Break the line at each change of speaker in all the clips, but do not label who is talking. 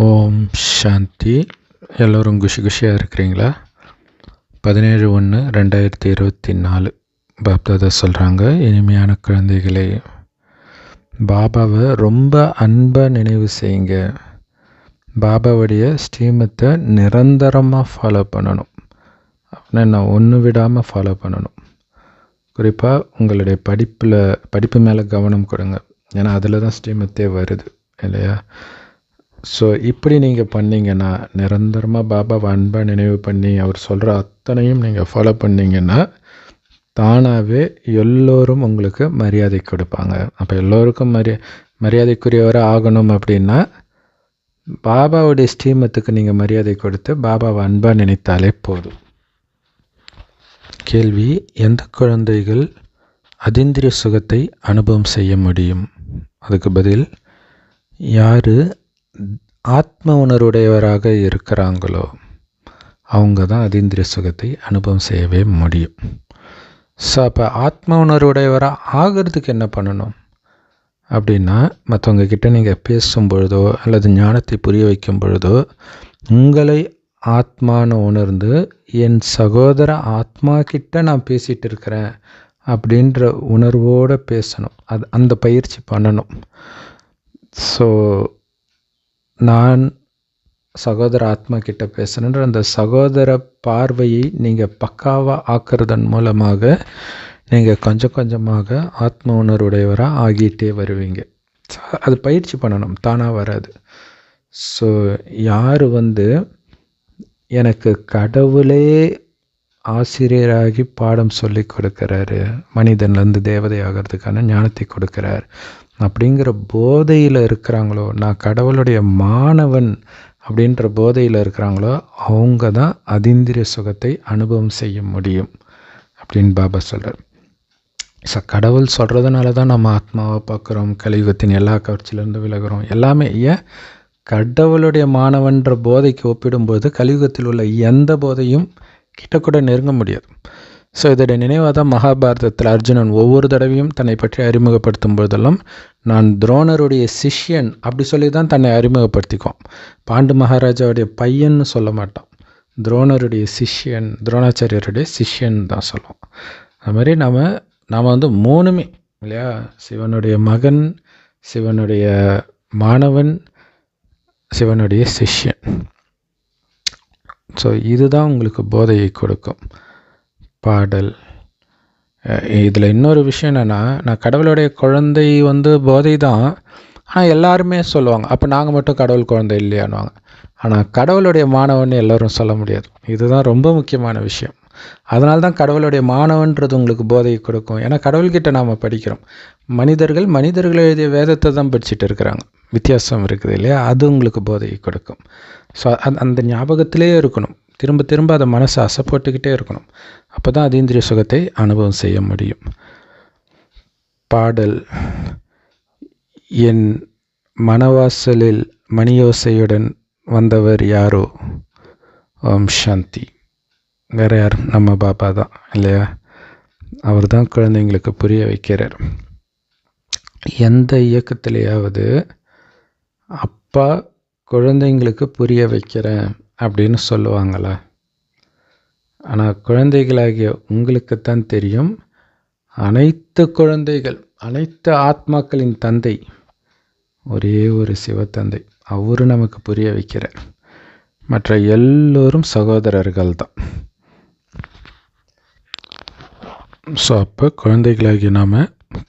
ஓம் சாந்தி. எல்லோரும் குஷியாக இருக்கிறீங்களா? 17/1/2024 பாப்தாதா சொல்கிறாங்க, இனிமையான குழந்தைகளே, பாபாவை ரொம்ப அன்பாக நினைவு செய்யுங்க. பாபாவுடைய ஸ்ரீமத்தை நிரந்தரமாக ஃபாலோ பண்ணணும். அப்படின்னா ஒன்று விடாமல் ஃபாலோ பண்ணணும். குறிப்பாக உங்களுடைய படிப்பு மேலே கவனம் கொடுங்க. ஏன்னா அதில் தான் ஸ்ரீமத்தே வருது இல்லையா? ஸோ இப்படி நீங்கள் பண்ணிங்கன்னா, நிரந்தரமாக பாபாவை அன்பாக நினைவு பண்ணி அவர் சொல்கிற அத்தனையும் நீங்கள் ஃபாலோ பண்ணிங்கன்னா, தானாகவே எல்லோரும் உங்களுக்கு மரியாதை கொடுப்பாங்க. அப்போ எல்லோருக்கும் மரியாதைக்குரியவராக ஆகணும் அப்படின்னா, பாபாவுடைய ஸ்ரீமத்துக்கு நீங்கள் மரியாதை கொடுத்து பாபாவை அன்பாக நினைத்தாலே போதும். கேள்வி: எந்த குழந்தைகள் அதீந்திரிய சுகத்தை அனுபவம் செய்ய முடியும்? அதுக்கு பதில்: யார் ஆத்ம உணர்வுடையவராக இருக்கிறாங்களோ அவங்க தான் அதீந்திரிய சுகத்தை அனுபவம் செய்யவே முடியும். ஸோ அப்போ ஆத்ம உணர்வுடையவராக ஆகிறதுக்கு என்ன பண்ணணும் அப்படின்னா, மற்றவங்க கிட்ட நீங்கள் பேசும் பொழுதோ அல்லது ஞானத்தை புரிய வைக்கும் பொழுதோ உங்களை ஆத்மான்னு உணர்ந்து, என் சகோதர ஆத்மா கிட்ட நான் பேசிகிட்டு இருக்கிறேன் அப்படின்ற உணர்வோடு பேசணும். அந்த பயிற்சி பண்ணணும். ஸோ நான் சகோதர ஆத்மா கிட்ட பேசுகிறேன்ற அந்த சகோதர பார்வையை நீங்கள் பக்காவாக ஆக்கிறதன் மூலமாக நீங்கள் கொஞ்சம் கொஞ்சமாக ஆத்ம உணர்வுடையவராக ஆகிட்டே வருவீங்க. அது பயிற்சி பண்ணணும், தானாக வராது. ஸோ யார் எனக்கு கடவுளே ஆசிரியராகி பாடம் சொல்லி கொடுக்குறாரு, மனிதன்லேருந்து தேவதை ஆகிறதுக்கான ஞானத்தை கொடுக்குறார் அப்படிங்கிற போதையில் இருக்கிறாங்களோ, நான் கடவுளுடைய மாணவன் அப்படின்ற போதையில் இருக்கிறாங்களோ, அவங்க தான் அதீந்திரிய சுகத்தை அனுபவம் செய்ய முடியும் அப்படின்னு பாபா சொல்கிறார். ஸோ கடவுள் சொல்கிறதுனால தான் நம்ம ஆத்மாவை பார்க்குறோம், கலியுகத்தின் எல்லா கவர்ச்சியிலேருந்து விலகிறோம். எல்லாமே ஏன் கடவுளுடைய மாணவன்ற போதைக்கு ஒப்பிடும்போது கலியுகத்தில் உள்ள எந்த போதையும் கிட்ட கூட நெருங்க முடியாது. ஸோ இதோடைய நினைவாக தான் மகாபாரதத்தில் அர்ஜுனன் ஒவ்வொரு தடவையும் தன்னை பற்றி அறிமுகப்படுத்தும் போதெல்லாம் நான் துரோணருடைய சிஷ்யன் அப்படி சொல்லி தான் தன்னை அறிமுகப்படுத்திக்குவோம். பாண்டு மகாராஜாவுடைய பையன்னு சொல்ல மாட்டான், துரோணருடைய சிஷ்யன், துரோணாச்சாரியருடைய சிஷ்யன் தான் சொல்லுவோம். அது மாதிரி நாம் மூணுமே இல்லையா, சிவனுடைய மகன், சிவனுடைய மாணவன், சிவனுடைய சிஷ்யன். ஸோ இதுதான் உங்களுக்கு போதையை கொடுக்கும். பாடல். இதில் இன்னொரு விஷயம் என்னென்னா, நான் கடவுளுடைய குழந்தை போதை தான், ஆனால் எல்லாருமே சொல்லுவாங்க, அப்போ நாங்கள் மட்டும் கடவுள் குழந்தை இல்லையானுவாங்க. ஆனால் கடவுளுடைய மாணவன் எல்லோரும் சொல்ல முடியாது. இதுதான் ரொம்ப முக்கியமான விஷயம். அதனால தான் கடவுளுடைய மாணவன்றது உங்களுக்கு போதையை கொடுக்கும். ஏன்னா கடவுள்கிட்ட நாம் படிக்கிறோம். மனிதர்கள் எழுதிய வேதத்தை தான் படிச்சுட்டு இருக்கிறாங்க. வித்தியாசம் இருக்குது இல்லையா? அது உங்களுக்கு போதையை கொடுக்கும். ஸோ அந்த ஞாபகத்திலே இருக்கணும். திரும்ப திரும்ப அதை மனசை அசைப்போட்டுக்கிட்டே இருக்கணும். அப்போ தான் அதீந்திரிய சுகத்தை அனுபவம் செய்ய முடியும். பாடல். என் மனவாசலில் மணியோசையுடன் வந்தவர் யாரோ? ஓம் சாந்தி. வேறு யார்? நம்ம பாபா தான் இல்லையா? அவர் தான் குழந்தைங்களுக்கு புரிய வைக்கிறார். எந்த இயக்கத்திலேயாவது அப்பா குழந்தைங்களுக்கு புரிய வைக்கிறேன் அப்படின்னு சொல்லுவாங்களா? ஆனால் குழந்தைகளாகிய உங்களுக்குத்தான் தெரியும், அனைத்து குழந்தைகள், அனைத்து ஆத்மாக்களின் தந்தை ஒரே ஒரு சிவத்தந்தை. அவரு நமக்கு புரிய வைக்கிறார். மற்ற எல்லோரும் சகோதரர்கள் தான். ஸோ அப்போ குழந்தைகளாகிய நாம்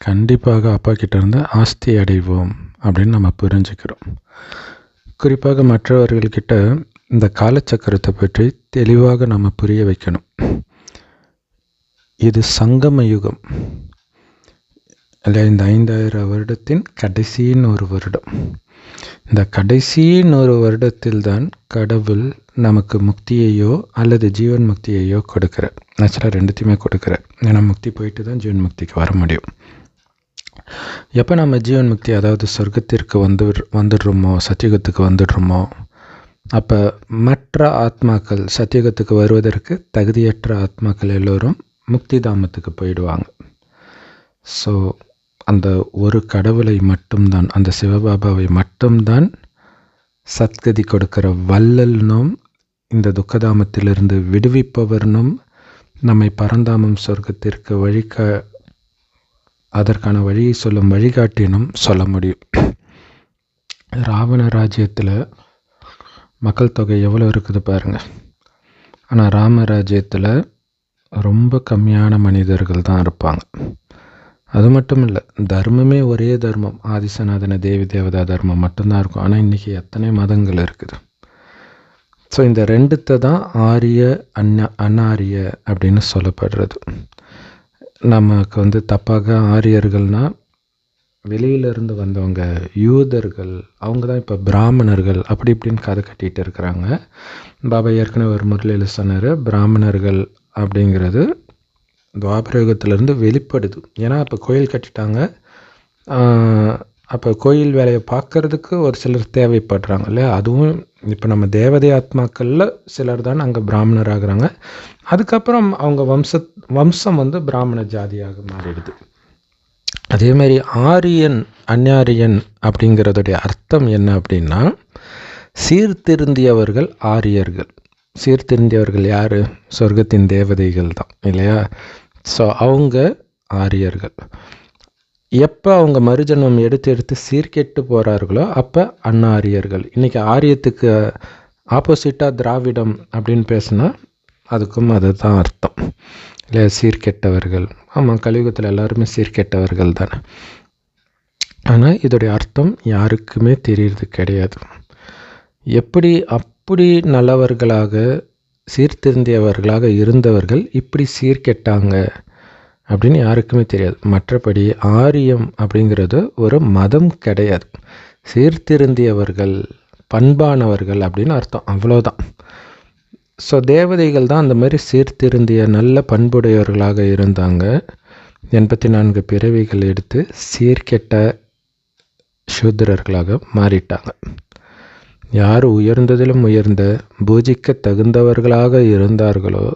கண்டிப்பாக அப்பா கிட்டேருந்து ஆஸ்தி அடைவோம் அப்படின்னு நம்ம புரிஞ்சுக்கிறோம். குறிப்பாக மற்றவர்கள்கிட்ட இந்த காலச்சக்கரத்தை பற்றி தெளிவாக நம்ம புரிய வைக்கணும். இது சங்கம யுகம் இல்லை, இந்த 5000 வருடத்தின் கடைசின்னு ஒரு வருடம். இந்த கடைசின்னு ஒரு வருடத்தில் தான் கடவுள் நமக்கு முக்தியையோ அல்லது ஜீவன் முக்தியையோ கொடுக்குறார். நேச்சுரலாக ரெண்டுத்தையுமே கொடுக்குறார். ஏன்னா முக்தி போயிட்டு தான் ஜீவன் முக்திக்கு வர முடியும். எப்போ நம்ம ஜீவன் முக்தி, அதாவது சொர்க்கத்திற்கு வந்துடுறோமோ, சத்தியுகத்துக்கு வந்துடுறோமோ, அப்போ மற்ற ஆத்மாக்கள் சத்தியுகத்துக்கு வருவதற்கு தகுதியற்ற ஆத்மாக்கள் எல்லோரும் முக்தி தாமத்துக்கு போயிடுவாங்க. ஸோ அந்த ஒரு கடவுளை மட்டும்தான், அந்த சிவபாபாவை மட்டும்தான் சத்கதி கொடுக்கிற வள்ளல்னும் இந்த துக்கதாமத்திலிருந்து விடுவிப்பவர்னும் நம்மை பரந்தாமம் சொர்க்கத்திற்கு அதற்கான வழியை சொல்லும் வழிகாட்டினும் சொல்ல முடியும். ராவண ராஜ்யத்தில் மக்கள் தொகை எவ்வளோ இருக்குது பாருங்கள். ஆனால் ராமராஜ்யத்தில் ரொம்ப கம்மியான மனிதர்கள் தான் இருப்பாங்க. அது மட்டும் இல்லை, தர்மமே ஒரே தர்மம், ஆதிசநாதன தேவி தேவதா தர்மம் மட்டும்தான் இருக்கும். ஆனால் இன்றைக்கி எத்தனை மதங்கள் இருக்குது. ஸோ இந்த ரெண்டுத்தை தான் ஆரிய அன்னாரிய அப்படின்னு சொல்லப்படுறது. நமக்கு தப்பாக ஆரியர்கள்னால் வெளியிலேருந்து வந்தவங்க, யூதர்கள், அவங்க தான் இப்போ பிராமணர்கள் அப்படி இப்படின்னு கதை கட்டிகிட்டு இருக்கிறாங்க. பாபா ஏற்கனவே ஒரு முறையில் சொன்னார், பிராமணர்கள் அப்படிங்கிறது துவாபரயுகத்திலேருந்து வெளிப்படுது. ஏன்னா அப்போ கோயில் கட்டிட்டாங்க. அப்போ கோயில் வேலையை பார்க்குறதுக்கு ஒரு சிலர் தேவைப்படுறாங்க இல்லையா. அதுவும் இப்போ நம்ம தேவதை ஆத்மாக்களில் சிலர் தான் அங்கே பிராமணர் ஆகுறாங்க. அதுக்கப்புறம் அவங்க வம்சம் பிராமண ஜாதியாக மாறிடுது. அதே மாதிரி ஆரியன் அந்யாரியன் அப்படிங்கிறதுடைய அர்த்தம் என்ன அப்படின்னா, சீர்திருந்தியவர்கள் ஆரியர்கள். சீர்திருந்தியவர்கள் யார்? சொர்க்கத்தின் தேவதைகள் தான் இல்லையா. ஸோ அவங்க ஆரியர்கள். எப்போ அவங்க மறுஜன்மம் எடுத்து சீர்கெட்டு போகிறார்களோ அப்போ அன்னாரியர்கள். இன்றைக்கி ஆரியத்துக்கு ஆப்போசிட்டாக திராவிடம் அப்படின்னு பேசுனா அதுக்கும் அது தான் அர்த்தம் இல்லையா, சீர்கெட்டவர்கள். ஆமாம், கலியுகத்தில் எல்லாருமே சீர்கெட்டவர்கள் தானே. ஆனால் இதோடைய அர்த்தம் யாருக்குமே தெரியறது கிடையாது. அப்படி நல்லவர்களாக சீர்திருந்தியவர்களாக இருந்தவர்கள் இப்படி சீர்கெட்டாங்க அப்படின்னு யாருக்குமே தெரியாது. மற்றபடி ஆரியம் அப்படிங்கிறது ஒரு மதம் கிடையாது. சீர்திருந்தியவர்கள், பண்பானவர்கள் அப்படின்னு அர்த்தம், அவ்வளோதான். ஸோ தேவதைகள் தான் அந்த மாதிரி சீர்திருந்திய நல்ல பண்புடையவர்களாக இருந்தாங்க. 84 பிறவிகள் எடுத்து சீர்கெட்ட சூத்திரர்களாக மாறிட்டாங்க. யார் உயர்ந்ததிலும் உயர்ந்த பூஜிக்க தகுந்தவர்களாக இருந்தார்களோ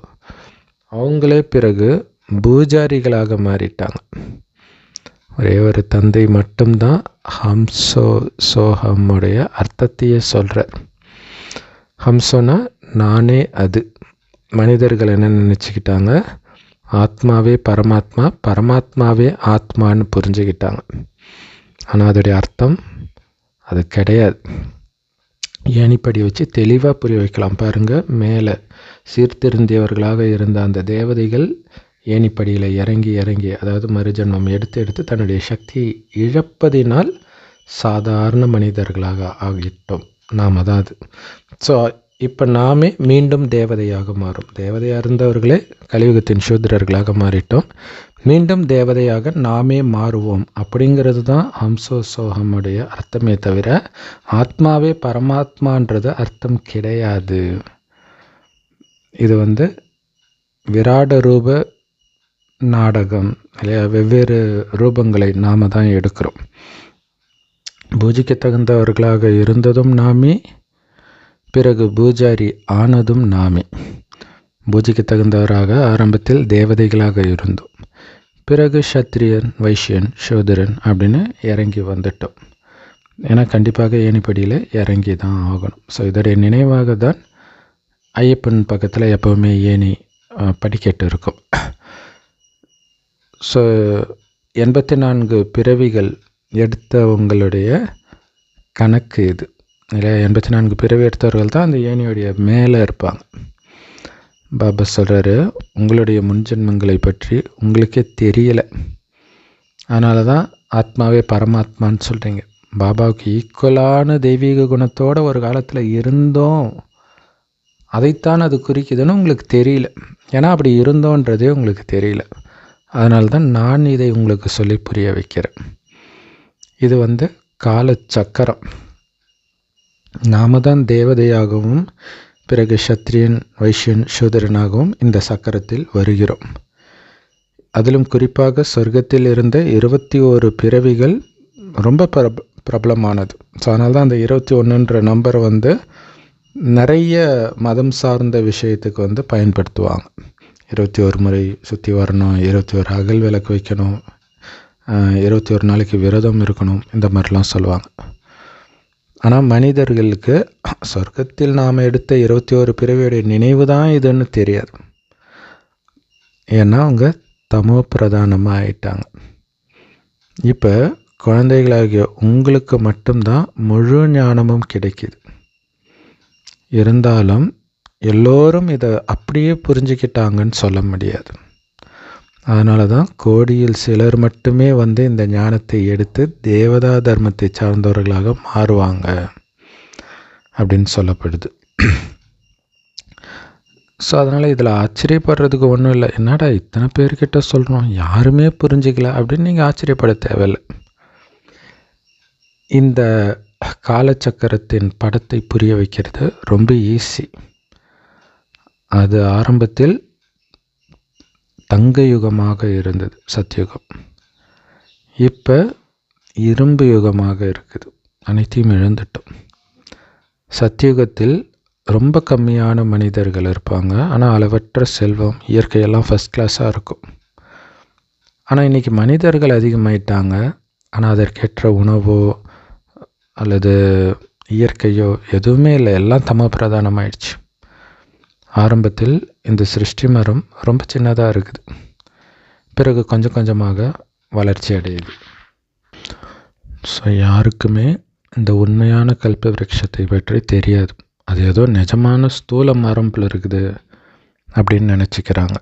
அவங்களே பிறகு பூஜாரிகளாக மாறிட்டாங்க. ஒரே ஒரு தந்தை மட்டும்தான் ஹம்சோஹம்முடைய அர்த்தத்தையே சொல்கிறார். ஹம்சோனா நானே அது. மனிதர்கள் என்ன நினச்சிக்கிட்டாங்க, ஆத்மாவே பரமாத்மா, பரமாத்மாவே ஆத்மான்னு புரிஞ்சுக்கிட்டாங்க. ஆனால் அதோடைய அர்த்தம் அது கிடையாது. ஏணிப்படி வச்சு தெளிவாக புரிய வைக்கலாம் பாருங்கள். மேலே சீர்திருந்தியவர்களாக இருந்த அந்த தேவதைகள் ஏணிப்படியில் இறங்கி அதாவது மறுஜன்மம் எடுத்து தன்னுடைய சக்தியை இழப்பதினால் சாதாரண மனிதர்களாக ஆகிட்டோம் நாம். அதாவது ஸோ இப்போ நாமே மீண்டும் தேவதையாக மாறும். தேவதையாக இருந்தவர்களே கலியுகத்தின் சூத்திரர்களாக மாறிட்டோம். மீண்டும் தேவதையாக நாமே மாறுவோம் அப்படிங்கிறது தான் ஹம்சோஹம்முடைய அர்த்தமே தவிர ஆத்மாவே பரமாத்மான்றது அர்த்தம் கிடையாது. இது விராட ரூப நாடகம் இல்லையா. வெவ்வேறு ரூபங்களை நாம் தான் எடுக்கிறோம். பூஜிக்க தகுந்தவர்களாக இருந்ததும் நாமே, பிறகு பூஜாரி ஆனதும் நாமே. பூஜிக்க தகுந்தவராக ஆரம்பத்தில் தேவதைகளாக இருந்தோம், பிறகு சத்திரியன், வைஷ்யன், சூத்திரன் அப்படின்னு இறங்கி வந்துட்டோம். ஏன்னா கண்டிப்பாக ஏணிப்படியில் இறங்கி தான் ஆகணும். ஸோ இதோடைய நினைவாக தான் ஐயப்பன் பக்கத்தில் எப்போவுமே ஏணி படிக்கட்டு இருக்கும். ஸோ 84 பிறவிகள் எடுத்தவங்களுடைய கணக்கு இது இல்லையா. 84 பிறவி எடுத்தவர்கள் தான் அந்த ஏணியுடைய மேலே இருப்பாங்க. பாபா சொல்கிறாரு, உங்களுடைய முன்ஜென்மங்களை பற்றி உங்களுக்கே தெரியலை, அதனால தான் ஆத்மாவே பரமாத்மான்னு சொல்கிறீங்க. பாபாவுக்கு ஈக்குவலான தெய்வீக குணத்தோடு ஒரு காலத்தில் இருந்தோம், அதைத்தான் அது குறிக்குதுன்னு உங்களுக்கு தெரியல. ஏன்னா அப்படி இருந்தோன்றதே உங்களுக்கு தெரியல. அதனால தான் நான் இதை உங்களுக்கு சொல்லி புரிய வைக்கிறேன். இது காலச்சக்கரம். நாம தான் தேவதையாகவும் பிறகு சத்திரியன், வைஷ்யன், சூத்திரனாகவும் இந்த சக்கரத்தில் வருகிறோம். அதிலும் குறிப்பாக சொர்க்கத்தில் இருந்த 21 பிறவிகள் ரொம்ப பிரபலமானது. ஸோ அதனால தான் அந்த 21ன்ற நம்பரை நிறைய மதம் சார்ந்த விஷயத்துக்கு பயன்படுத்துவாங்க. 21 முறை சுற்றி வரணும், 21 அகல் விளக்கு வைக்கணும், 21 நாளைக்கு விரதம் இருக்கணும், இந்த மாதிரிலாம் சொல்லுவாங்க. ஆனால் மனிதர்களுக்கு சொர்க்கத்தில் நாம் எடுத்த 21 பிறவியுடைய நினைவு தான் இதுன்னு தெரியாது. ஏன்னா அவங்க தமோ பிரதானமாக ஆயிட்டாங்க. இப்போ குழந்தைகளாகிய உங்களுக்கு மட்டும்தான் முழு ஞானமும் கிடைக்கிது. இருந்தாலும் எல்லோரும் இதை அப்படியே புரிஞ்சுக்கிட்டாங்கன்னு சொல்ல முடியாது. அதனால தான் கோடியில் சிலர் மட்டுமே இந்த ஞானத்தை எடுத்து தேவதா தர்மத்தை சார்ந்தவர்களாக மாறுவாங்க அப்படின்னு சொல்லப்படுது. ஸோ அதனால் இதில் ஆச்சரியப்படுறதுக்கு ஒன்றும் இல்லை. என்னடா இத்தனை பேர்கிட்ட சொல்கிறோம், யாருமே புரிஞ்சிக்கல அப்படின்னு நீங்கள் ஆச்சரியப்பட தேவையில்லை. இந்த காலச்சக்கரத்தின் படத்தை புரிய வைக்கிறது ரொம்ப ஈஸி. அது ஆரம்பத்தில் தங்க யுகமாக இருந்தது, சத்யுகம். இப்போ இரும்பு யுகமாக இருக்குது. அனைத்தையும் இழந்துட்டோம். சத்யுகத்தில் ரொம்ப கம்மியான மனிதர்கள் இருப்பாங்க. ஆனால் அளவற்ற செல்வம், இயற்கையெல்லாம் ஃபஸ்ட் கிளாஸாக இருக்கும். ஆனால் இன்றைக்கி மனிதர்கள் அதிகமாயிட்டாங்க. ஆனால் அதற்கேற்ற உணவோ அல்லது இயற்கையோ எதுவுமே இல்லை. எல்லாம் தமோ பிரதானமாயிடுச்சு. ஆரம்பத்தில் இந்த சிருஷ்டி மரம் ரொம்ப சின்னதாக இருக்குது. பிறகு கொஞ்சம் கொஞ்சமாக வளர்ச்சி அடையுது. ஸோ யாருக்குமே இந்த உண்மையான கல்ப விருட்சத்தை பற்றி தெரியாது. அது ஏதோ நிஜமான ஸ்தூல மரம்பில் இருக்குது அப்படின்னு நினச்சிக்கிறாங்க.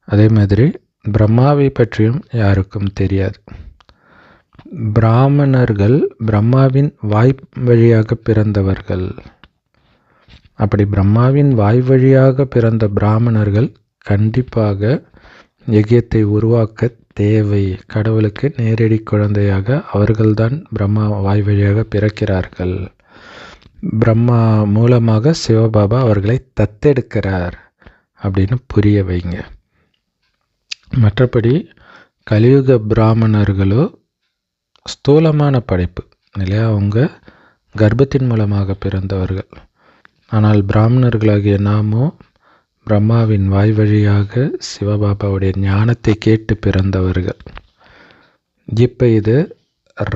அதே மாதிரி பிரம்மாவை பற்றியும் யாருக்கும் தெரியாது. பிராமணர்கள் பிரம்மாவின் வாய் வழியாக பிறந்தவர்கள். அப்படி பிரம்மாவின் வாய் வழியாக பிறந்த பிராமணர்கள் கண்டிப்பாக யஜ்யத்தை உருவாக்க தேவை. கடவுளுக்கு நேரடி குழந்தையாக அவர்கள்தான் பிரம்மா வாய் வழியாக பிறக்கிறார்கள். பிரம்மா மூலமாக சிவபாபா அவர்களை தத்தெடுக்கிறார் அப்படின்னு புரிய வைங்க. மற்றபடி கலியுக பிராமணர்களோ ஸ்தூலமான படைப்பு இல்லையா, அவங்க கர்ப்பத்தின் மூலமாக பிறந்தவர்கள். ஆனால் பிராமணர்களாகிய நாமோ பிரம்மாவின் வாய் வழியாக சிவபாபாவுடைய ஞானத்தை கேட்டு பிறந்தவர்கள். இப்போ இது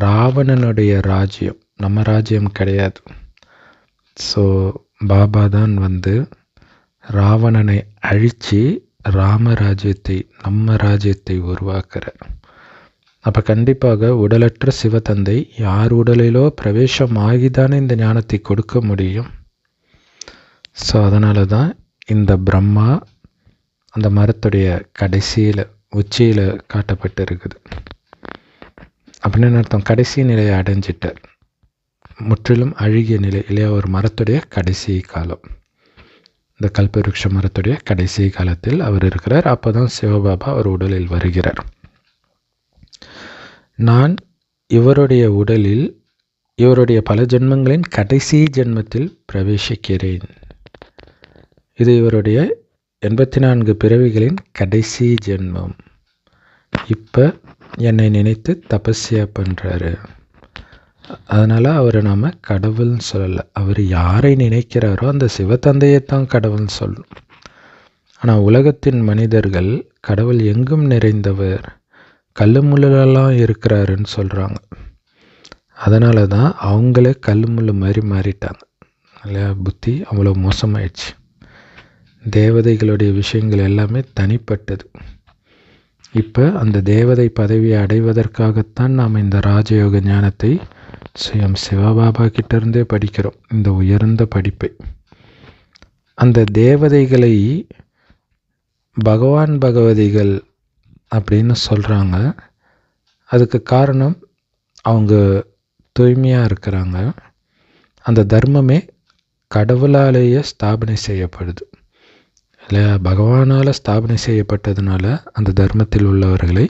ராவணனுடைய ராஜ்யம், நம்ம ராஜ்யம் கிடையாது. ஸோ பாபா தான் ராவணனை அழித்து ராமராஜ்யத்தை, நம்ம ராஜ்யத்தை உருவாக்குறார். அப்போ கண்டிப்பாக உடலற்ற சிவத்தந்தை யார் உடலிலோ பிரவேசம் ஆகிதானே இந்த ஞானத்தை கொடுக்க முடியும். ஸோ அதனால தான் இந்த பிரம்மா அந்த மரத்துடைய கடைசியில் உச்சியில் காட்டப்பட்டு இருக்குது. அப்படின்னு அர்த்தம், கடைசி நிலையை அடைஞ்சிட்டார். முற்றிலும் அழுகிய நிலை இல்லையா, ஒரு மரத்துடைய கடைசி காலம். இந்த கல்பவருஷ மரத்துடைய கடைசி காலத்தில் அவர் இருக்கிறார். அப்போ தான் சிவபாபா அவர் உடலில் வருகிறார். நான் இவருடைய உடலில் இவருடைய பல ஜென்மங்களின் கடைசி ஜென்மத்தில் பிரவேசிக்கிறேன். இது இவருடைய 84 பிறவிகளின் கடைசி ஜென்மம். இப்போ என்னை நினைத்து தபஸ்யா பண்ணுறாரு. அதனால் அவரை நாம் கடவுள்னு சொல்லலை. அவர் யாரை நினைக்கிறாரோ அந்த சிவத்தந்தையை தான் கடவுள்னு சொல்லணும். ஆனால் உலகத்தின் மனிதர்கள் கடவுள் எங்கும் நிறைந்தவர், கல் முள்ளெல்லாம் இருக்கிறாருன்னு சொல்கிறாங்க. அதனால தான் அவங்களே கல் முள் மாதிரி மாறிட்டாங்க இல்லையா. புத்தி அவ்வளோ மோசமாயிடுச்சு. தேவதைகளுடைய விஷயங்கள் எல்லாமே தனிப்பட்டது. இப்போ அந்த தேவதை பதவியை அடைவதற்காகத்தான் நாம் இந்த ராஜயோக ஞானத்தை சுயம் சிவபாபா கிட்டேருந்தே படிக்கிறோம், இந்த உயர்ந்த படிப்பை. அந்த தேவதைகளை பகவான் பகவதிகள் அப்படின்னு சொல்கிறாங்க. அதுக்கு காரணம் அவங்க தூய்மையாக இருக்கிறாங்க. அந்த தர்மமே கடவுளாலேயே ஸ்தாபனை செய்யப்படுது இல்லையா. பகவானால் ஸ்தாபனை செய்யப்பட்டதுனால அந்த தர்மத்தில் உள்ளவர்களை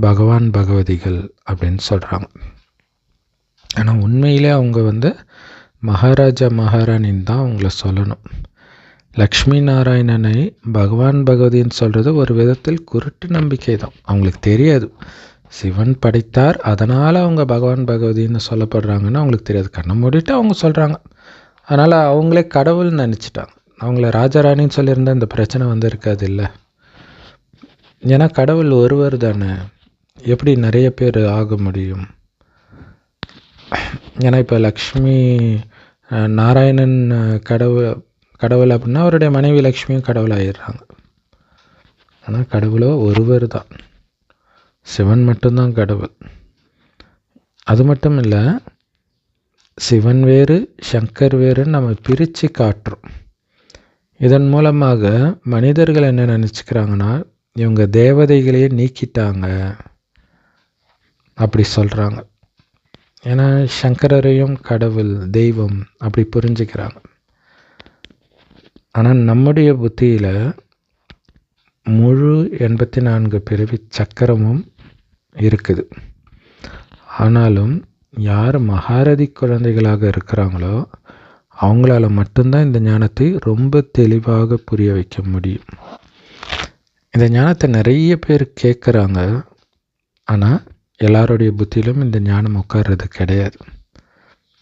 பகவான் பகவதிகள் அப்படின்னு சொல்கிறாங்க. ஆனால் உண்மையிலே அவங்க மகாராஜா மகாராணின்னு தான் அவங்கள சொல்லணும். லக்ஷ்மி நாராயணனை பகவான் பகவதின்னு சொல்கிறது ஒரு விதத்தில் குருட்டு நம்பிக்கை தான். அவங்களுக்கு தெரியாது சிவன் படைத்தார், அதனால் அவங்க பகவான் பகவதின்னு சொல்லப்படுறாங்கன்னு அவங்களுக்கு தெரியாது. கண்ணை மூடிட்டு அவங்க சொல்கிறாங்க. அதனால் அவங்களே கடவுள்னு நினச்சிட்டாங்க. அவங்கள ராஜாராணின்னு சொல்லியிருந்தால் இந்த பிரச்சனை இருக்காது இல்லை. ஏன்னா கடவுள் ஒருவர் தானே, எப்படி நிறைய பேர் ஆக முடியும்? ஏன்னா இப்போ லக்ஷ்மி நாராயணன் கடவுள் அப்படின்னா அவருடைய மனைவி லக்ஷ்மியும் கடவுள் ஆயிடுறாங்க. ஆனால் கடவுளோ ஒருவர் தான், சிவன் மட்டும்தான் கடவுள். அது மட்டும் இல்லை, சிவன் வேறு சங்கர் வேறுன்னு நம்ம பிரித்து காட்டுறோம். இதன் மூலமாக மனிதர்கள் என்ன நினச்சிக்கிறாங்கன்னா, இவங்க தேவதைகளையே நீக்கிட்டாங்க அப்படி சொல்கிறாங்க. ஏன்னா சங்கரரையும் கடவுள் தெய்வம் அப்படி புரிஞ்சுக்கிறாங்க. ஆனால் நம்முடைய புத்தியில் முழு 84 பிறவி சக்கரமும் இருக்குது. ஆனாலும் யார் மகாரதி குழந்தைகளாக இருக்கிறாங்களோ அவங்களால மட்டும்தான் இந்த ஞானத்தை ரொம்ப தெளிவாக புரிய வைக்க முடியும். இந்த ஞானத்தை நிறைய பேர் கேட்குறாங்க, ஆனால் எல்லாருடைய புத்தியிலும் இந்த ஞானம் உட்கார்றது கிடையாது.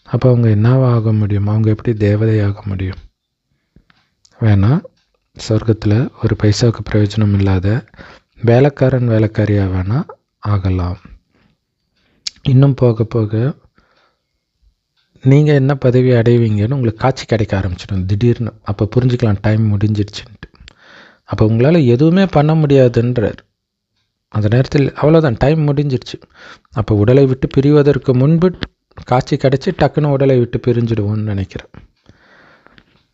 அப்போ அவங்க என்னவாக முடியும்? அவங்க எப்படி தேவதையாக முடியும்? வேணால் சொர்க்கத்தில் ஒரு பைசாவுக்கு பிரயோஜனம் இல்லாத வேலைக்காரியாக வேணால் ஆகலாம். இன்னும் போக போக நீங்கள் என்ன பதவி அடைவீங்கன்னு உங்களுக்கு காட்சி கிடைக்க ஆரம்பிச்சிடும் திடீர்னு. அப்போ புரிஞ்சுக்கலாம் டைம் முடிஞ்சிடுச்சுன்ட்டு. அப்போ உங்களால் எதுவுமே பண்ண முடியாதுன்றார். அந்த நேரத்தில் அவ்வளோதான், டைம் முடிஞ்சிடுச்சு. அப்போ உடலை விட்டு பிரிவதற்கு முன்பு காட்சி கிடச்சி டக்குன்னு உடலை விட்டு பிரிஞ்சிடுவோன்னு நினைக்கிறேன்.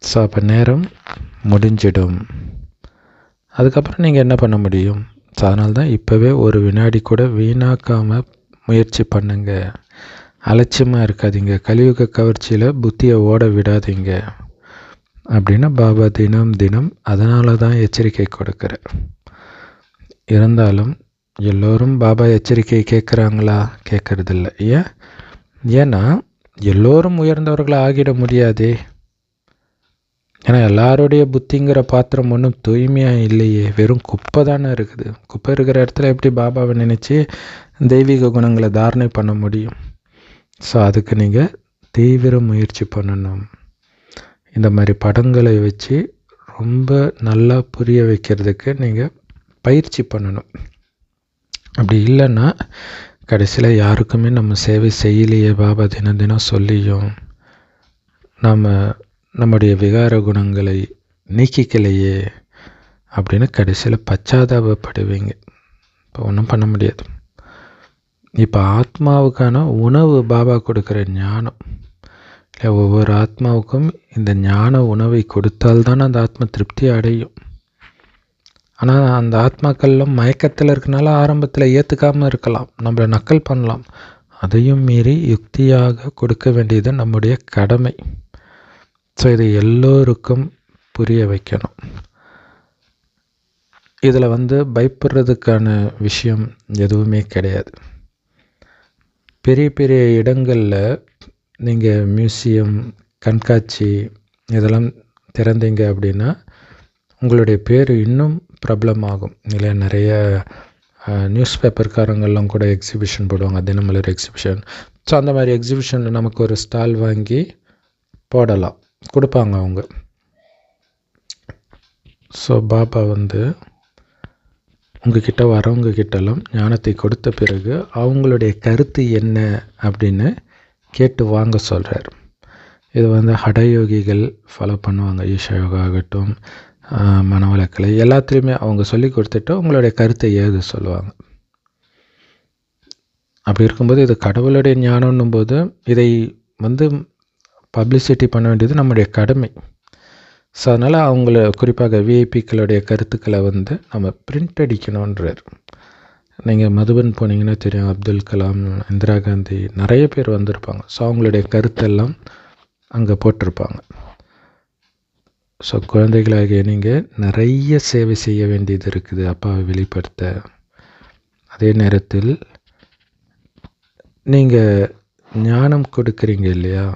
ஸோ அப்போ நேரம் முடிஞ்சிடும். அதுக்கப்புறம் நீங்கள் என்ன பண்ண முடியும்? ஸோ அதனால தான் இப்போவே ஒரு வினாடி கூட வீணாக்காமல் முயற்சி பண்ணுங்க. அலட்சியமாக இருக்காதீங்க. கலியுக கவர்ச்சியில் புத்தியை ஓட விடாதீங்க அப்படின்னு பாபா தினம் தினம் அதனால தான் எச்சரிக்கை கொடுக்குறார். இருந்தாலும் எல்லோரும் பாபா எச்சரிக்கை கேட்குறாங்களா? கேட்குறதில்ல. ஏன்னா எல்லோரும் உயர்ந்தவர்களாக ஆகிட முடியாதே. ஏன்னா எல்லாருடைய புத்திங்கிற பாத்திரம் ஒன்றும் தூய்மையாக இல்லையே, வெறும் குப்பை தானே இருக்குது. குப்பை இருக்கிற இடத்துல எப்படி பாபாவை நினச்சி தெய்வீக குணங்களை தாரணை பண்ண முடியும்? ஸோ அதுக்கு நீங்கள் தீவிர முயற்சி பண்ணணும். இந்த மாதிரி படங்களை வச்சு ரொம்ப நல்லா புரிய வைக்கிறதுக்கு நீங்கள் பயிற்சி பண்ணணும். அப்படி இல்லைன்னா கடைசியில் யாருக்குமே நம்ம சேவை செய்யலையே, பாபா தினம் தினம் சொல்லியும் நம்முடைய விகார குணங்களை நீக்கிக்கலையே அப்படின்னு கடைசியில் பச்சாதாபப்படுவீங்க. இப்போ ஒன்றும் பண்ண முடியாது. இப்போ ஆத்மாவுக்கான உணவு பாபா கொடுக்குற ஞானம் இல்லை, ஒவ்வொரு ஆத்மாவுக்கும் இந்த ஞான உணவை கொடுத்தால்தான் அந்த ஆத்மா திருப்தி அடையும். ஆனால் அந்த ஆத்மாக்கள்லாம் மயக்கத்தில் இருக்கனால ஆரம்பத்தில் ஏற்றுக்காமல் இருக்கலாம், நம்மளை நக்கல் பண்ணலாம். அதையும் மீறி யுக்தியாக கொடுக்க வேண்டியது நம்முடைய கடமை. ஸோ இதை எல்லோருக்கும் புரிய வைக்கணும். இதில் பயப்படுறதுக்கான விஷயம் எதுவுமே கிடையாது. பெரிய பெரிய இடங்களில் நீங்கள் மியூசியம், கண்காட்சி இதெல்லாம் திறந்தீங்க அப்படின்னா உங்களுடைய பேர் இன்னும் பிரபலமாகும். இல்லை, நிறைய நியூஸ் பேப்பர்காரங்கள்லாம் கூட எக்ஸிபிஷன் போடுவாங்க, தினமலர் எக்ஸிபிஷன். ஸோ அந்த மாதிரி எக்ஸிபிஷனில் நமக்கு ஒரு ஸ்டால் வாங்கி போடலாம், கொடுப்பாங்க அவங்க. ஸோ பாபா உங்ககிட்ட வரவங்க கிட்டலாம் ஞானத்தை கொடுத்த பிறகு அவங்களுடைய கருத்து என்ன அப்படின்னு கேட்டு வாங்க சொல்கிறார். இது ஹடயோகிகள் ஃபாலோ பண்ணுவாங்க. ஈஷா யோகா ஆகட்டும், மனவளக்கலை, எல்லாத்துலேயுமே அவங்க சொல்லி கொடுத்துட்டு உங்களுடைய கருத்தை ஏது சொல்லுவாங்க. அப்படி இருக்கும்போது இது கடவுளுடைய ஞானம்னும் போது இதை பப்ளிசிட்டி பண்ண வேண்டியது நம்முடைய கடமை. ஸோ அதனால் அவங்கள குறிப்பாக விஐபிக்களுடைய கருத்துக்களை நம்ம பிரிண்ட் அடிக்கணுன்றார். நீங்கள் மதுபன் போனீங்கன்னா தெரியும், அப்துல் கலாம், இந்திரா காந்தி, நிறைய பேர் வந்திருப்பாங்க. ஸோ அவங்களுடைய கருத்தெல்லாம் அங்கே போட்டிருப்பாங்க. ஸோ குழந்தைகளாகிய நீங்கள் நிறைய சேவை செய்ய வேண்டியது இருக்குது அப்பாவை வெளிப்படுத்த. அதே நேரத்தில் நீங்கள் ஞானம் கொடுக்குறீங்க இல்லையா,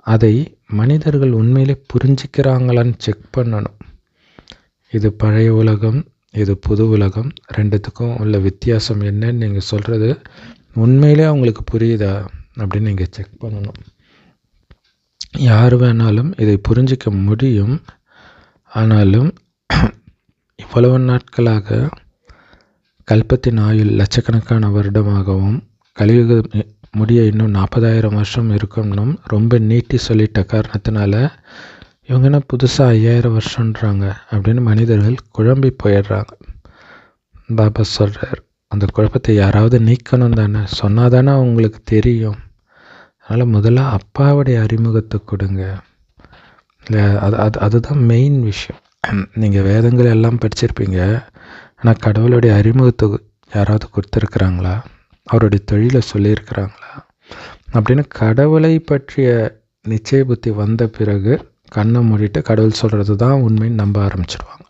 அதை மனிதர்கள் உண்மையிலே புரிஞ்சிக்கிறாங்களான்னு செக் பண்ணணும். இது பழைய உலகம், இது புது உலகம், ரெண்டுத்துக்கும் உள்ள வித்தியாசம் என்னன்னு நீங்கள் சொல்கிறது உண்மையிலே அவங்களுக்கு புரியுதா அப்படின்னு நீங்கள் செக் பண்ணணும். யார் வேணாலும் இதை புரிஞ்சிக்க முடியும். ஆனாலும் இவ்வளவு நாட்களாக கல்பத்தின் ஆயுள் லட்சக்கணக்கான வருடமாகவும் கலியுக முடிய இன்னும் 40,000 வருஷம் இருக்கணும் ரொம்ப நீட்டி சொல்லிட்ட காரணத்தினால இவங்க என்ன புதுசாக 5,000 வருஷன்றாங்க அப்படின்னு மனிதர்கள் குழம்பி போயிடுறாங்க. பாபா சொல்கிறார், அந்த குழப்பத்தை யாராவது நீக்கணும் தானே, சொன்னால் தானே அவங்களுக்கு தெரியும். அதனால் முதல்ல அப்பாவுடைய அறிமுகத்தை கொடுங்க. இல்லை, அதுதான் மெயின் விஷயம். நீங்கள் வேதங்கள் எல்லாம் படிச்சிருப்பீங்க, ஆனால் கடவுளுடைய அறிமுகத்தை யாராவது கொடுத்துருக்குறாங்களா, அவருடைய தொழிலை சொல்லியிருக்கிறாங்களா அப்படின்னு கடவுளை பற்றிய நிச்சய புத்தி வந்த பிறகு கண்ணை மூடிட்டு கடவுள் சொல்கிறது தான் உண்மைன்னு நம்ப ஆரம்பிச்சிடுவாங்க.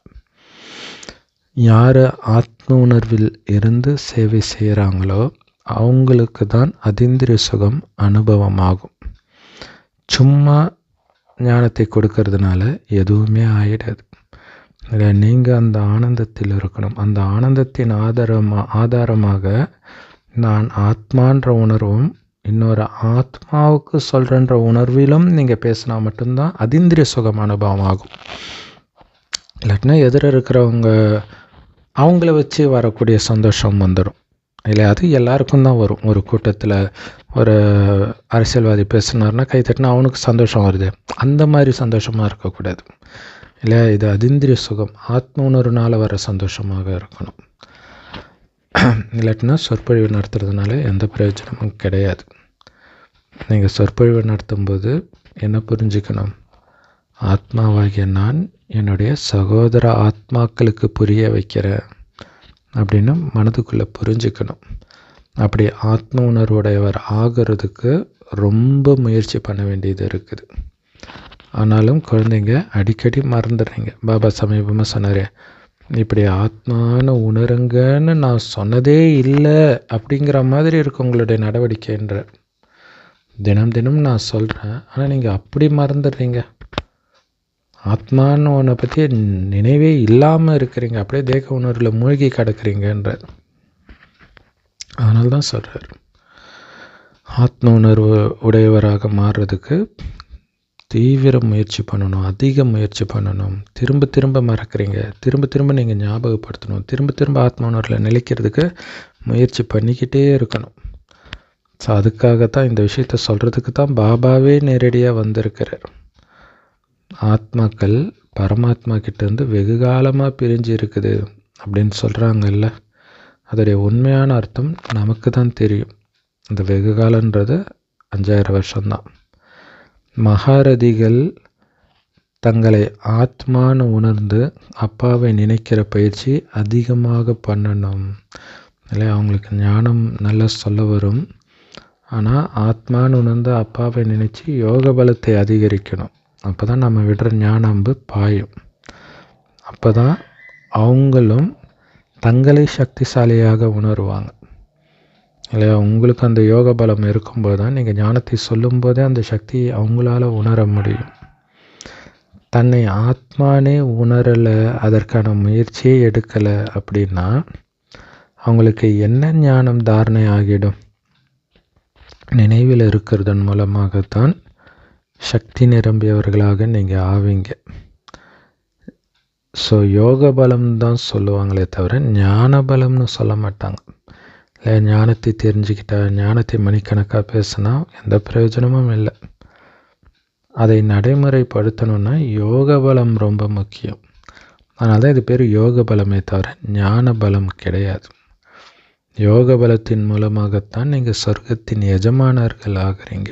யார் ஆத்ம உணர்வில் இருந்து சேவை செய்கிறாங்களோ அவங்களுக்கு தான் அதீந்திரிய சுகம் அனுபவமாகும். சும்மா ஞானத்தை கொடுக்கறதுனால எதுவுமே ஆயிடாது. இல்லை, நீங்கள் அந்த ஆனந்தத்தில் இருக்கணும். அந்த ஆனந்தத்தின் ஆதாரமாக நான் ஆத்மான்ற உணர்வும் இன்னொரு ஆத்மாவுக்கு சொல்கிறன்ற உணர்விலும் நீங்கள் பேசினா மட்டும்தான் அதீந்திரிய சுகம் அனுபவம் ஆகும். இல்லாட்டினா எதிர இருக்கிறவங்க அவங்கள வச்சு வரக்கூடிய சந்தோஷம் வந்துடும். இல்லை, அது எல்லாருக்கும் தான் வரும். ஒரு கூட்டத்தில் ஒரு அரசியல்வாதி பேசுனார்னா கை தட்டினா அவனுக்கு சந்தோஷம் வருது, அந்த மாதிரி சந்தோஷமாக இருக்கக்கூடாது. இல்லை, இது அதீந்திரிய சுகம் ஆத்ம உணர்வுனால் வர சந்தோஷமாக இருக்கணும். இல்லாட்டினா சொற்பொழிவு நடத்துறதுனால எந்த பிரயோஜனமும் கிடையாது. நீங்கள் சொற்பொழிவு நடத்தும்போது என்ன புரிஞ்சுக்கணும், ஆத்மாவாகிய நான் என்னுடைய சகோதர ஆத்மாக்களுக்கு புரிய வைக்கிறேன் அப்படின்னு மனதுக்குள்ளே புரிஞ்சுக்கணும். அப்படி ஆத்ம உணர்வுடையவர் ஆகிறதுக்கு ரொம்ப முயற்சி பண்ண வேண்டியது இருக்குது. ஆனாலும் குழந்தைங்க அடிக்கடி மறந்துடுறீங்க. பாபா சமீபமாக சொன்னார், இப்படி ஆத்மான்னு உணருங்கன்னு நான் சொன்னதே இல்லை அப்படிங்கிற மாதிரி இருக்கு உங்களுடைய நடவடிக்கைன்ற. தினம் தினம் நான் சொல்கிறேன், ஆனால் நீங்கள் அப்படி மறந்துடுறீங்க. ஆத்மான்னு ஒன்றை பற்றி நினைவே இல்லாமல் இருக்கிறீங்க, அப்படியே தேக உணர்வில் மூழ்கி கிடக்கிறீங்கன்ற. அதனால தான் சொல்கிறார், ஆத்ம உணர்வு உடையவராக மாறுறதுக்கு தீவிர முயற்சி பண்ணணும், அதிக முயற்சி பண்ணணும். திரும்ப திரும்ப மறக்கிறீங்க, திரும்ப திரும்ப நீங்கள் ஞாபகப்படுத்தணும், திரும்ப திரும்ப ஆத்ம உணர்வில் நிலைக்கிறதுக்கு முயற்சி பண்ணிக்கிட்டே இருக்கணும். ஸோ அதுக்காகத்தான் இந்த விஷயத்த சொல்கிறதுக்கு தான் பாபாவே நேரடியாக வந்திருக்கிறார். ஆத்மாக்கள் பரமாத்மா கிட்டேருந்து வெகு காலமாக பிரிஞ்சு இருக்குது அப்படின்னு சொல்கிறாங்கல்ல, அதோடைய உண்மையான அர்த்தம் நமக்கு தான் தெரியும். இந்த வெகு காலன்றது 5000 வருஷம்தான். மகாரதிகள் தங்களை ஆத்மான்னு உணர்ந்து அப்பாவை நினைக்கிற பயிற்சி அதிகமாக பண்ணணும். இல்லை, அவங்களுக்கு ஞானம் நல்லா சொல்ல வரும். ஆனால் ஆத்மான்னு உணர்ந்து அப்பாவை நினச்சி யோக பலத்தை அதிகரிக்கணும். அப்போ தான் நம்ம விடுற ஞான அம்பு பாயும். அப்போ தான் அவங்களும் தங்களை சக்திசாலியாக உணருவாங்க. இல்லையா, உங்களுக்கு அந்த யோக பலம் இருக்கும்போது தான் நீங்கள் ஞானத்தை சொல்லும்போதே அந்த சக்தியை அவங்களால உணர முடியும். தன்னை ஆத்மானே உணரலை, அதற்கான முயற்சியே எடுக்கலை அப்படின்னா அவங்களுக்கு என்ன ஞானம் தாரணை ஆகிடும்? நினைவில் இருக்கிறதன் மூலமாகத்தான் சக்தி நிரம்பியவர்களாக நீங்கள் ஆவீங்க. ஸோ யோக பலம் தான் சொல்லுவாங்களே தவிர ஞான பலம்னு சொல்ல மாட்டாங்க. இல்லை, ஞானத்தை தெரிஞ்சுக்கிட்டா, ஞானத்தை மணிக்கணக்காக பேசினா எந்த பிரயோஜனமும் இல்லை. அதை நடைமுறைப்படுத்தணுன்னா யோக பலம் ரொம்ப முக்கியம். அதனால தான் இது பேர் யோக பலமே தவிர ஞான பலம் கிடையாது. யோக பலத்தின் மூலமாகத்தான் நீங்கள் சொர்க்கத்தின் எஜமானர்கள் ஆகிறீங்க.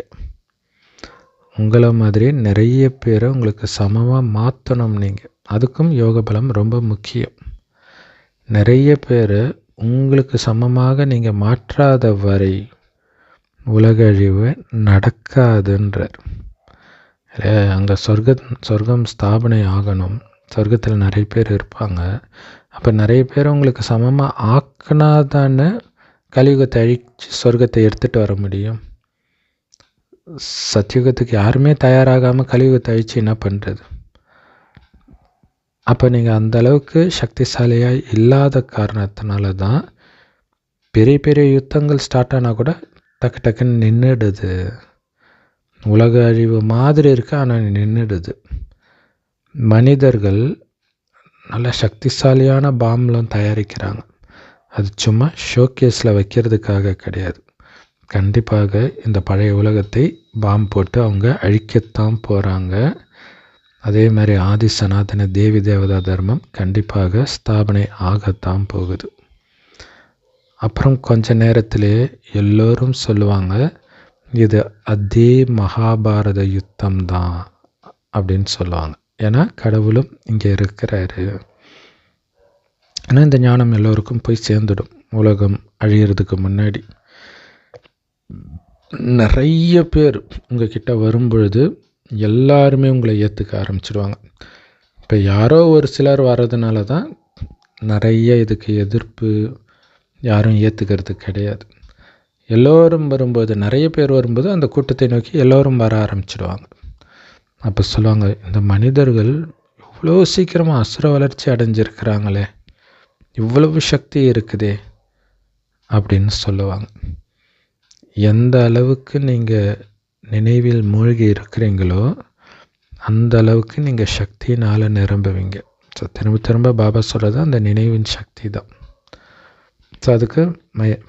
உங்களை மாதிரி நிறைய பேரை உங்களுக்கு சமமாக மாற்றணும். நீங்கள் அதுக்கும் யோக பலம் ரொம்ப முக்கியம். நிறைய பேர் உங்களுக்கு சமமாக நீங்கள் மாற்றாத வரை உலக அழிவு நடக்காதுன்றார். அங்கே சொர்க்கம் ஸ்தாபனை ஆகணும். சொர்க்கத்தில் நிறைய பேர் இருப்பாங்க. அப்போ நிறைய பேர் உங்களுக்கு சமமாக ஆக்கினாதானே கலியுகத்தை அழித்து சொர்க்கத்தை எடுத்துகிட்டு வர முடியும். சத்தியுகத்துக்கு யாருமே தயாராகாமல் கலியுகத்தை அழித்து என்ன பண்ணுறது? அப்போ நீங்கள் அந்தளவுக்கு சக்திசாலியாக இல்லாத காரணத்தினால தான் பெரிய பெரிய யுத்தங்கள் ஸ்டார்ட் ஆனால் கூட டக்கு டக்குன்னு நின்றுடுது. உலக அழிவு மாதிரி இருக்கு, ஆனால் நின்றுடுது. மனிதர்கள் நல்ல சக்திசாலியான பாம்லாம் தயாரிக்கிறாங்க. அது சும்மா ஷோகேஸில் வைக்கிறதுக்காக கிடையாது, கண்டிப்பாக இந்த பழைய உலகத்தை பாம் போட்டு அவங்க அழிக்கத்தான் போகிறாங்க. அதே மாதிரி ஆதி சனாதன தேவி தேவதா தர்மம் கண்டிப்பாக ஸ்தாபனை ஆகத்தான் போகுது. அப்புறம் கொஞ்ச நேரத்திலே எல்லோரும் சொல்லுவாங்க, இது அதே மகாபாரத யுத்தம் தான் அப்படின்னு சொல்லுவாங்க. ஏன்னா கடவுளும் இங்கே இருக்கிறாரு. ஏன்னா இந்த ஞானம் எல்லோருக்கும் போய் சேர்ந்துடும். உலகம் அழியறதுக்கு முன்னாடி நிறைய பேர் உங்ககிட்ட வரும்பொழுது எல்லாருமே உங்களை ஏற்றுக்க ஆரம்பிச்சிடுவாங்க. இப்போ யாரோ ஒரு சிலர் வர்றதுனால தான் நிறைய இதுக்கு எதிர்ப்பு, யாரும் ஏற்றுக்கிறது கிடையாது. எல்லோரும் வரும்போது, நிறைய பேர் வரும்போது அந்த கூட்டத்தை நோக்கி எல்லோரும் வர ஆரம்பிச்சிடுவாங்க. அப்போ சொல்லுவாங்க, இந்த மனிதர்கள் இவ்வளோ சீக்கிரமாக அசுர வளர்ச்சி அடைஞ்சிருக்கிறாங்களே, இவ்வளவு சக்தி இருக்குதே அப்படின்னு சொல்லுவாங்க. எந்த அளவுக்கு நீங்கள் நினைவில் மூழ்கி இருக்கிறீங்களோ அந்த அளவுக்கு நீங்கள் சக்தினால் நிரம்புவீங்க. ஸோ திரும்ப திரும்ப பாபா சொல்கிறது அந்த நினைவின் சக்தி தான். ஸோ அதுக்கு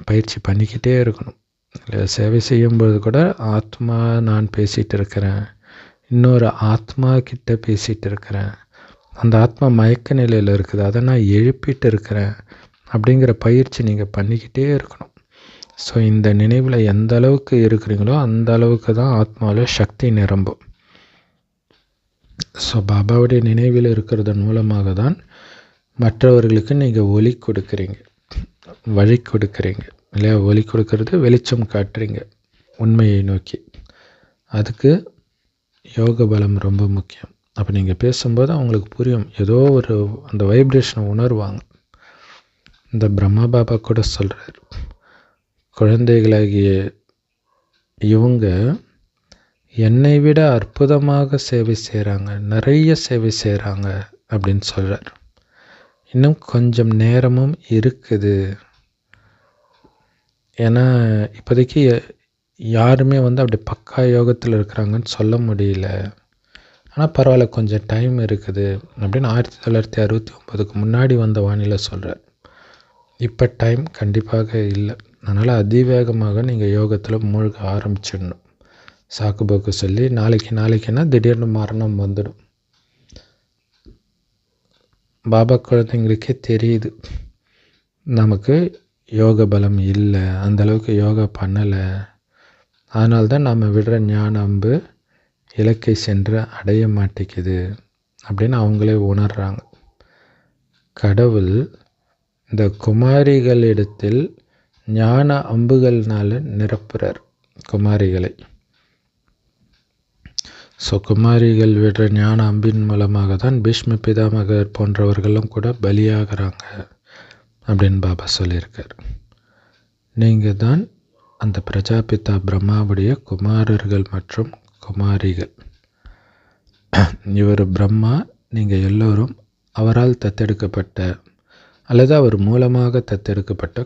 பயிற்சி பண்ணிக்கிட்டே இருக்கணும். இல்லை, சேவை செய்யும்போது கூட ஆத்மா நான் பேசிகிட்டு இருக்கிறேன், இன்னொரு ஆத்மா கிட்ட பேசிகிட்டு இருக்கிறேன், அந்த ஆத்மா மயக்க நிலையில் இருக்குது, அதை நான் எழுப்பிட்டு இருக்கிறேன் அப்படிங்கிற பயிற்சி நீங்கள் பண்ணிக்கிட்டே இருக்கணும். ஸோ இந்த நினைவில் எந்த அளவுக்கு இருக்கிறீங்களோ அந்த அளவுக்கு தான் ஆத்மாவில் சக்தி நிரம்பும். ஸோ பாபாவுடைய நினைவில் இருக்கிறதன் மூலமாக தான் மற்றவர்களுக்கு நீங்கள் ஒளி கொடுக்குறீங்க, வழி கொடுக்குறீங்க இல்லையா? ஒளி கொடுக்கறது வெளிச்சம் காட்டுறீங்க உண்மையை நோக்கி. அதுக்கு யோக பலம் ரொம்ப முக்கியம். அப்போ நீங்கள் பேசும்போது அவங்களுக்கு புரியும், ஏதோ ஒரு அந்த வைப்ரேஷனை உணர்வாங்க. இந்த பிரம்மா பாபா கூட சொல்கிறார், குழந்தைகளாகிய இவங்க என்னை விட அற்புதமாக சேவை செய்கிறாங்க, நிறைய சேவை செய்கிறாங்க அப்படின்னு சொல்கிறார். இன்னும் கொஞ்சம் நேரமும் இருக்குது. ஏன்னா இப்போதைக்கு யாருமே அப்படி பக்கா யோகத்தில் இருக்கிறாங்கன்னு சொல்ல முடியல. ஆனால் பரவாயில்ல, கொஞ்சம் டைம் இருக்குது அப்படின்னு 1969க்கு முன்னாடி வந்த வானிலை சொல்கிறார். இப்போ டைம் கண்டிப்பாக இல்லை. அதனால் அதிவேகமாக நீங்கள் யோகத்தில் மூழ்க ஆரம்பிச்சிடணும். சாக்கு போக்கு சொல்லி நாளைக்குன்னா திடீர்னு மரணம் வந்துடும். பாபா குழந்தைங்களுக்கே தெரியுது நமக்கு யோக பலம் இல்லை, அந்தளவுக்கு யோகா பண்ணலை, அதனால்தான் நம்ம விடுற ஞான அம்பு இலக்கை சென்று அடைய மாட்டேங்குது அப்படின்னு அவங்களே உணர்கிறாங்க. கடவுள் இந்த குமாரிகளிடத்தில் ஞான அம்புகள்னால நிரப்புறார் குமாரிகளை. ஸோ குமாரிகள் விடுற ஞான அம்பின் மூலமாக தான் பீஷ்ம பிதாமகர் போன்றவர்களும் கூட பலியாகிறாங்க அப்படின்னு பாபா சொல்லியிருக்கார். நீங்கள் தான் அந்த பிரஜாபிதா பிரம்மாவுடைய குமாரர்கள் மற்றும் குமாரிகள். இவர் பிரம்மா, நீங்கள் எல்லோரும் அவரால் தத்தெடுக்கப்பட்ட அல்லது அவர் மூலமாக தத்தெடுக்கப்பட்ட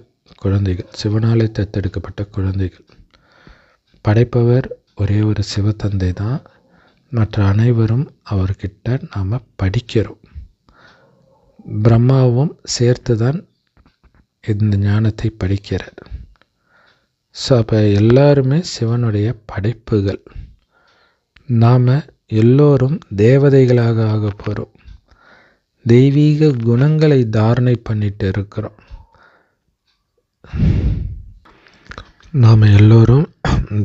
குழந்தைகள், சிவனாலே தத்தெடுக்கப்பட்ட குழந்தைகள். படைப்பவர் ஒரே ஒரு சிவத்தந்தை தான், மற்ற அனைவரும் அவர்கிட்ட நாம் படிக்கிறோம். பிரம்மாவும் சேர்த்து தான் இந்த ஞானத்தை படிக்கிறார். ஸோ அப்போ எல்லாருமே சிவனுடைய படைப்புகள். நாம் எல்லோரும் தேவதைகளாக ஆக போகிறோம். தெய்வீக குணங்களை தாரணை பண்ணிட்டு இருக்கிறோம். நாம் எல்லோரும்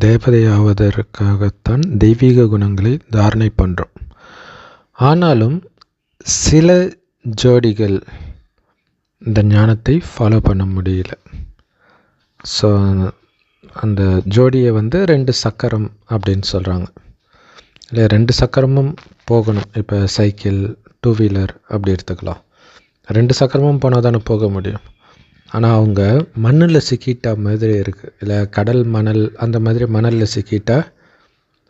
தேவதையாவதற்காகத்தான் தெய்வீக குணங்களை தாரணை பண்ணுறோம். ஆனாலும் சில ஜோடிகள் இந்த ஞானத்தை ஃபாலோ பண்ண முடியல. ஸோ அந்த ஜோடியை 2 சக்கரம் அப்படின்னு சொல்கிறாங்க. இல்லை, 2 சக்கரமும் போகணும். இப்போ சைக்கிள், 2 வீலர் அப்படி எடுத்துக்கலாம். 2 சக்கரமும் போனால் தானே போக முடியும். ஆனால் அவங்க மண்ணில் சிக்கிட்டா மாதிரி இருக்குது. இல்லை, கடல் மணல் அந்த மாதிரி மணலில் சிக்கிட்டா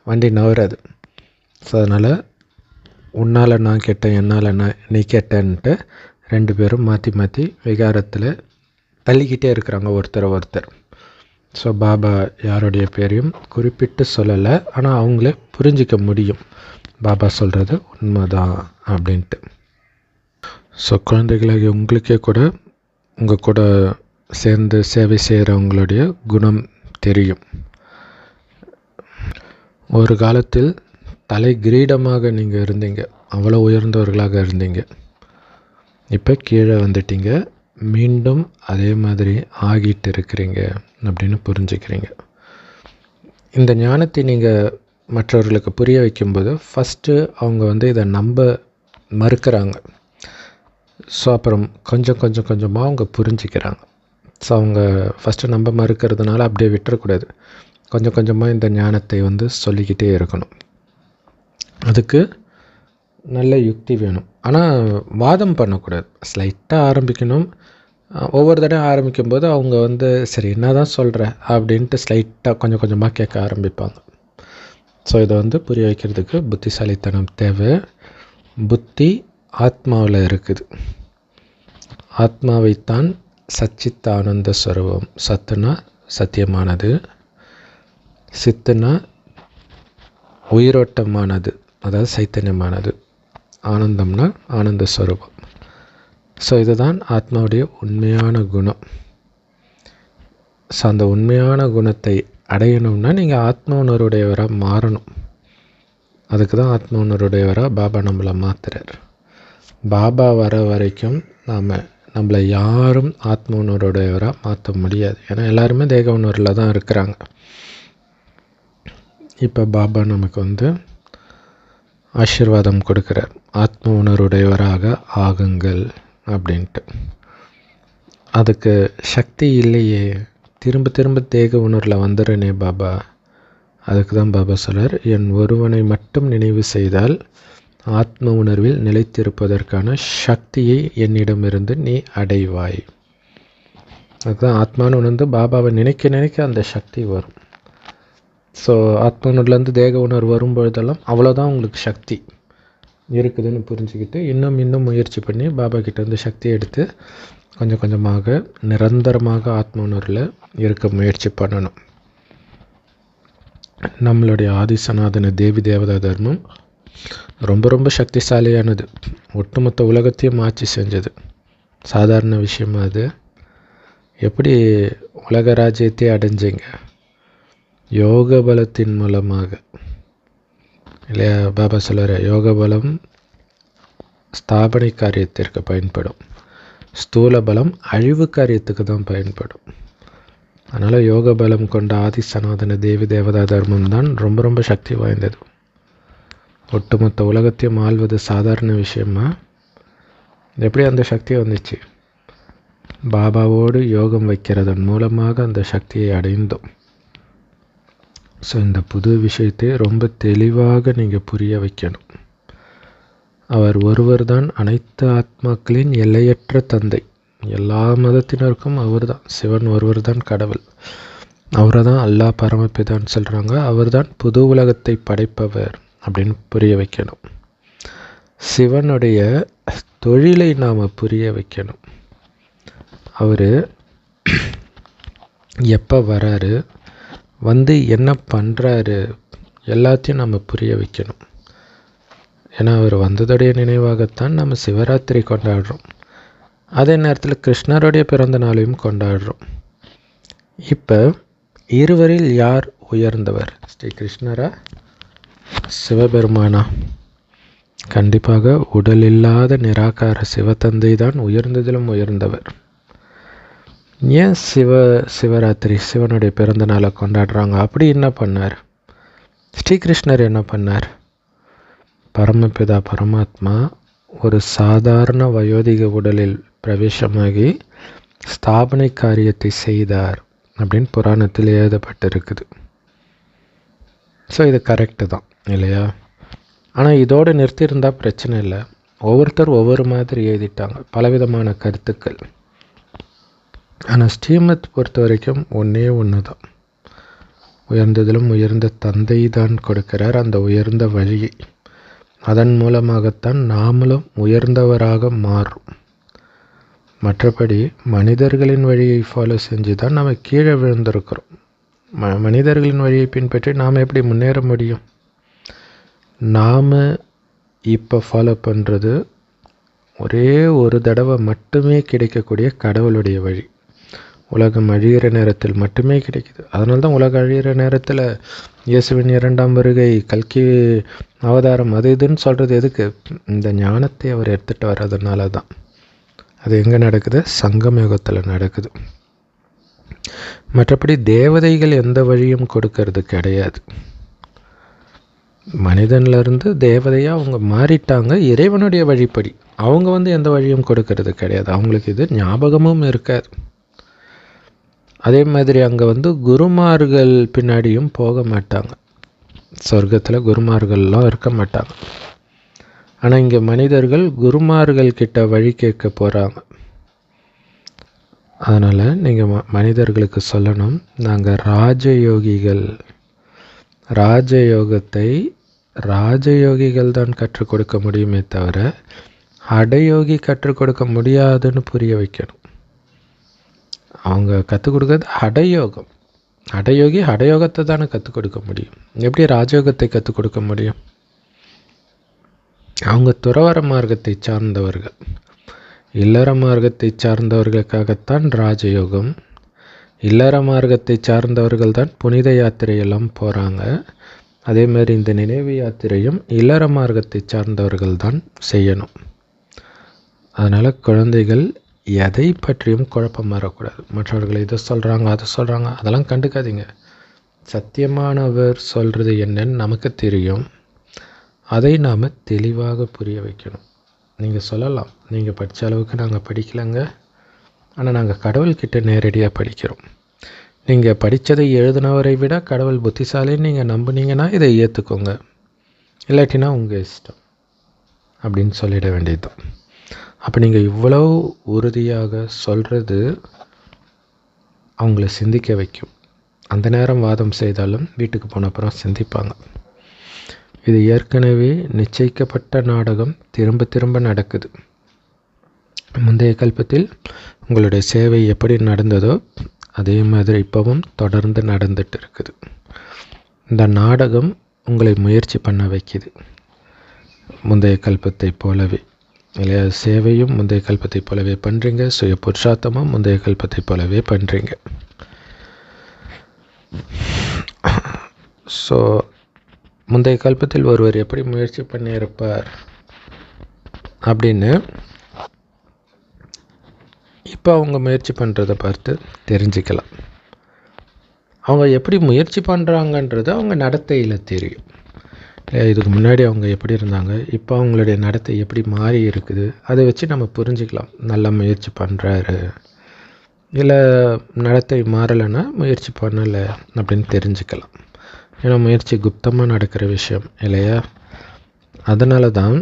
வண்டி நவராது. ஸோ அதனால் உன்னால் நான் கேட்டேன், என்னால் நீ கேட்டேன்ட்டு 2 பேரும் மாற்றி மாற்றி விகாரத்தில் தள்ளிக்கிட்டே இருக்கிறாங்க ஒருத்தர். ஸோ பாபா யாருடைய பேரையும் குறிப்பிட்டு சொல்லலை, ஆனால் அவங்களே புரிஞ்சிக்க முடியும் பாபா சொல்கிறது உண்மைதான் அப்படின்ட்டு. ஸோ குழந்தைகளாகி உங்களுக்கே கூட உங்கள் கூட சேர்ந்து சேவை செய்கிறவங்களுடைய குணம் தெரியும். ஒரு காலத்தில் தலை கிரீடமாக நீங்கள் இருந்தீங்க, அவ்வளோ உயர்ந்தவர்களாக இருந்தீங்க. இப்போ கீழே வந்துட்டீங்க, மீண்டும் அதே மாதிரி ஆகிட்டு இருக்கிறீங்க அப்படின்னு புரிஞ்சுக்கிறீங்க. இந்த ஞானத்தை நீங்கள் மற்றவர்களுக்கு புரிய வைக்கும்போது ஃபஸ்ட்டு அவங்க இதை நம்ப மறுக்கிறாங்க. ஸோ அப்புறம் கொஞ்சமாக அவங்க புரிஞ்சுக்கிறாங்க. ஸோ அவங்க ஃபஸ்ட்டு நம்ப மறுக்கிறதுனால அப்படியே விட்டுறக்கூடாது. கொஞ்சமாக இந்த ஞானத்தை சொல்லிக்கிட்டே இருக்கணும். அதுக்கு நல்ல யுக்தி வேணும். ஆனால் வாதம் பண்ணக்கூடாது. ஸ்லைட்டாக ஆரம்பிக்கணும். ஒவ்வொரு தடவை ஆரம்பிக்கும்போது அவங்க சரி என்ன தான் சொல்கிற அப்படின்ட்டு ஸ்லைட்டாக கொஞ்சமாக கேட்க ஆரம்பிப்பாங்க. ஸோ இதை புரிய வைக்கிறதுக்கு புத்திசாலித்தனம் தேவை. புத்தி ஆத்மாவில் இருக்குது. ஆத்மாவைத்தான் சச்சித் ஆனந்த ஸ்வரூபம். சத்துனா சத்தியமானது, சித்துனா உயிரோட்டமானது, அதாவது சைத்தன்யமானது, ஆனந்தம்னா ஆனந்த ஸ்வரூபம். ஸோ இதுதான் ஆத்மாவுடைய உண்மையான குணம். ஸோ அந்த உண்மையான குணத்தை அடையணும்னா நீங்கள் ஆத்ம உணர்வுடையவராக மாறணும். அதுக்கு தான் ஆத்ம உணர்வுடையவராக பாபா நம்மளை மாற்றுறார். பாபா வர வரைக்கும் நம்மளை யாரும் ஆத்ம உணர்வுடையவராக மாற்ற முடியாது. ஏன்னா எல்லாருமே தேக உணர்வில் தான் இருக்கிறாங்க. இப்போ பாபா நமக்கு ஆசீர்வாதம் கொடுக்குறார். ஆத்ம உணர்வுடையவராக ஆகுங்கள் அப்படின்ட்டு. அதுக்கு சக்தி இல்லையே, திரும்ப தேக உணர்வில் வந்துடுறேனே பாபா. அதுக்கு தான் பாபா சொல்கிறார், என் ஒருவனை மட்டும் நினைவு செய்தால் ஆத்ம உணர்வில் நிலைத்திருப்பதற்கான சக்தியை என்னிடமிருந்து நீ அடைவாய். அதுதான் ஆத்மான்னு உணர்ந்து பாபாவை நினைக்க அந்த சக்தி வரும். ஸோ ஆத்ம உணர்வுலேருந்து தேக உணர்வு வரும்பொழுதெல்லாம் அவ்வளோதான் உங்களுக்கு சக்தி இருக்குதுன்னு புரிஞ்சுக்கிட்டு இன்னும் முயற்சி பண்ணி பாபா கிட்டேருந்து சக்தியை எடுத்து கொஞ்சமாக நிரந்தரமாக ஆத்ம உணர்வில் இருக்க முயற்சி பண்ணணும். நம்மளுடைய ஆதிசநாதன தேவி தேவதா தர்மம் ரொம்ப சக்திசாலியானது. ஒட்டுமொத்த உலகத்தையும் ஆட்சி செஞ்சது. சாதாரண விஷயமா அது? எப்படி உலக ராஜ்யத்தை அடைஞ்சிங்க? யோக பலத்தின் மூலமாக இல்லையா? பாபா சொல்கிற யோக பலம் ஸ்தாபனை காரியத்திற்கு பயன்படும், ஸ்தூல பலம் அழிவு காரியத்துக்கு தான் பயன்படும். அதனால் யோக பலம் கொண்ட ஆதி சனாதன தேவி தேவதா தர்மம் தான் ரொம்ப சக்தி வாய்ந்தது. ஒட்டுமொத்த உலகத்தையும் ஆள்வது சாதாரண விஷயமா? எப்படி அந்த சக்தி வந்துச்சு? பாபாவோடு யோகம் வைக்கிறதன் மூலமாக அந்த சக்தியை அடைந்தோம். ஸோ இந்த புது விஷயத்தை ரொம்ப தெளிவாக நீங்கள் புரிய வைக்கணும். அவர் ஒருவர் தான் அனைத்து ஆத்மாக்களின் எல்லையற்ற தந்தை. எல்லா மதத்தினருக்கும் அவர் தான். சிவன் ஒருவர் தான் கடவுள். அவரை தான் அல்லாஹ் பரமபிதான்னு சொல்கிறாங்க. அவர் தான் புது உலகத்தை படைப்பவர் அப்படின்னு புரிய வைக்கணும். சிவனுடைய தொழிலை நாம் புரிய வைக்கணும். அவர் எப்போ வராரு, என்ன பண்ணுறாரு, எல்லாத்தையும் நம்ம புரிய வைக்கணும். ஏன்னா அவர் வந்ததுடைய நினைவாகத்தான் நம்ம சிவராத்திரி கொண்டாடுறோம். அதே நேரத்தில் கிருஷ்ணருடைய பிறந்த நாளையும் கொண்டாடுறோம். இப்போ இருவரில் யார் உயர்ந்தவர்? ஸ்ரீ கிருஷ்ணரா, சிவபெருமானா? கண்டிப்பாக உடல் இல்லாத நிராகார சிவத்தந்தை தான் உயர்ந்ததிலும் உயர்ந்தவர். ஏன் சிவராத்திரி சிவனுடைய பிறந்த நாளை கொண்டாடுறாங்க? அப்படி என்ன பண்ணார்? ஸ்ரீகிருஷ்ணர் என்ன பண்ணார்? பரமபிதா பரமாத்மா ஒரு சாதாரண வயோதிக உடலில் பிரவேசமாகி ஸ்தாபனை காரியத்தை செய்தார் அப்படின்னு புராணத்தில் எழுதப்பட்டிருக்குது. ஸோ இது கரெக்டு தான் இல்லையா? ஆனால் இதோடு நிறுத்தியிருந்தால் பிரச்சனை இல்லை. ஒவ்வொருத்தர் ஒவ்வொரு மாதிரி எழுதிட்டாங்க, பலவிதமான கருத்துக்கள். ஆனால் ஸ்ரீமத் பொறுத்த வரைக்கும் ஒன்று தான். உயர்ந்ததிலும் உயர்ந்த தந்தை தான் கொடுக்கிறார் அந்த உயர்ந்த வழியை. அதன் மூலமாகத்தான் நாமளும் உயர்ந்தவராக மாறும். மற்றபடி மனிதர்களின் வழியை ஃபாலோ செஞ்சு தான் நம்ம கீழே விழுந்திருக்கிறோம். மனிதர்களின் வழியை பின்பற்றி நாம் எப்படி முன்னேற முடியும்? நாம் இப்போ ஃபாலோ பண்ணுறது ஒரே ஒரு தடவை மட்டுமே கிடைக்கக்கூடிய கடவுளுடைய வழி. உலகம் அழியிற நேரத்தில் மட்டுமே கிடைக்குது. அதனால தான் உலகம் அழியிற நேரத்தில் இயேசுவின் 2ஆம் வருகை, கல்கி அவதாரம், அது இதுன்னு சொல்கிறது எதுக்கு? இந்த ஞானத்தை அவர் எடுத்துகிட்டு வர்றதுனால தான். அது எங்கே நடக்குது? சங்கம் யுகத்தில் நடக்குது. மற்றபடி தேவதைகள் எந்த வழியும் கொடுக்கறது கிடையாது. மனிதன்லேருந்து தேவதையாக அவங்க மாறிட்டாங்க இறைவனுடைய வழிப்படி. அவங்க எந்த வழியும் கொடுக்கறது கிடையாது. அவங்களுக்கு இது ஞாபகமும் இருக்காது. அதே மாதிரி அங்கே குருமார்கள் பின்னாடியும் போக மாட்டாங்க. சொர்க்கத்தில் குருமார்கள்லாம் இருக்க மாட்டாங்க. ஆனால் இங்கே மனிதர்கள் குருமார்கள் கிட்ட வழி கேட்க போகிறாங்க. அதனால் நீங்கள் மனிதர்களுக்கு சொல்லணும், நாங்கள் ராஜயோகிகள். ராஜயோகத்தை ராஜயோகிகள் தான் கற்றுக் கொடுக்க முடியுமே தவிர ஹடயோகி கற்றுக் கொடுக்க முடியாதுன்னு புரிய வைக்கணும். அவங்க கற்றுக் கொடுக்கறது ஹடயோகம். ஹடயோகி ஹடயோகத்தை தானே கற்றுக் கொடுக்க முடியும். எப்படி ராஜயோகத்தை கற்றுக் கொடுக்க முடியும்? அவங்க துறவற மார்க்கத்தை சார்ந்தவர்கள். இல்லற மார்க்கத்தை சார்ந்தவர்களுக்காகத்தான் ராஜயோகம். இல்லற மார்க்கத்தை சார்ந்தவர்கள் தான் புனித யாத்திரையெல்லாம் போகிறாங்க. அதே மாதிரி இந்த நினைவு யாத்திரையும் இல்லற மார்க்கத்தை சார்ந்தவர்கள் தான் செய்யணும். அதனால் குழந்தைகள் எதை பற்றியும் குழப்பம் வரக்கூடாது. மற்றவர்கள் இதை சொல்கிறாங்க, அதை சொல்கிறாங்க, அதெல்லாம் கண்டுக்காதீங்க. சத்தியமானவர் சொல்கிறது என்னன்னு நமக்கு தெரியும். அதை நாம் தெளிவாக புரிய வைக்கணும். நீங்கள் சொல்லலாம், நீங்கள் படித்த அளவுக்கு நாங்கள் படிக்கலைங்க, ஆனால் நாங்கள் கடவுள்கிட்ட நேரடியாக படிக்கிறோம். நீங்கள் படித்ததை எழுதினவரை விட கடவுள் புத்திசாலின்னு நீங்கள் நம்புனீங்கன்னா இதை ஏற்றுக்கோங்க, இல்லாட்டினா உங்கள் இஷ்டம் அப்படின்னு சொல்லிட வேண்டியது. அப்போ நீங்கள் இவ்வளோ உறுதியாக சொல்கிறது அவங்கள சிந்திக்க வைக்கும். அந்த நேரம் வாதம் செய்தாலும் வீட்டுக்கு போன அப்புறம் சிந்திப்பாங்க. இது ஏற்கனவே நிச்சயிக்கப்பட்ட நாடகம், திரும்ப திரும்ப நடக்குது. முந்தைய கல்பத்தில் உங்களுடைய சேவை எப்படி நடந்ததோ அதே மாதிரி இப்போவும் தொடர்ந்து நடந்துட்டு இருக்குது. இந்த நாடகம் உங்களை முயற்சி பண்ண வைக்குது. முந்தைய கல்பத்தை போலவே இல்லையா? சேவையும் முந்தைய கல்பத்தை போலவே பண்ணுறீங்க, சுய புருஷார்த்தமும் முந்தைய கல்பத்தை போலவே பண்ணுறீங்க. ஸோ முந்தைய கல்பத்தில் ஒருவர் எப்படி முயற்சி பண்ணியிருப்பார் அப்படின்னு இப்போ அவங்க முயற்சி பண்ணுறதை பார்த்து தெரிஞ்சுக்கலாம். அவங்க எப்படி முயற்சி பண்ணுறாங்கன்றது அவங்க நடத்தையில் தெரியும். இதுக்கு முன்னாடி அவங்க எப்படி இருந்தாங்க, இப்போ அவங்களுடைய நடத்தை எப்படி மாறி இருக்குது, அதை வச்சு நம்ம புரிஞ்சுக்கலாம். நல்லா முயற்சி பண்ணுறாரு, இல்லை நடத்தை மாறலைன்னா முயற்சி பண்ணலை அப்படின்னு தெரிஞ்சுக்கலாம். ஏன்னா முயற்சி குப்தமாக நடக்கிற விஷயம் இல்லையா? அதனால தான்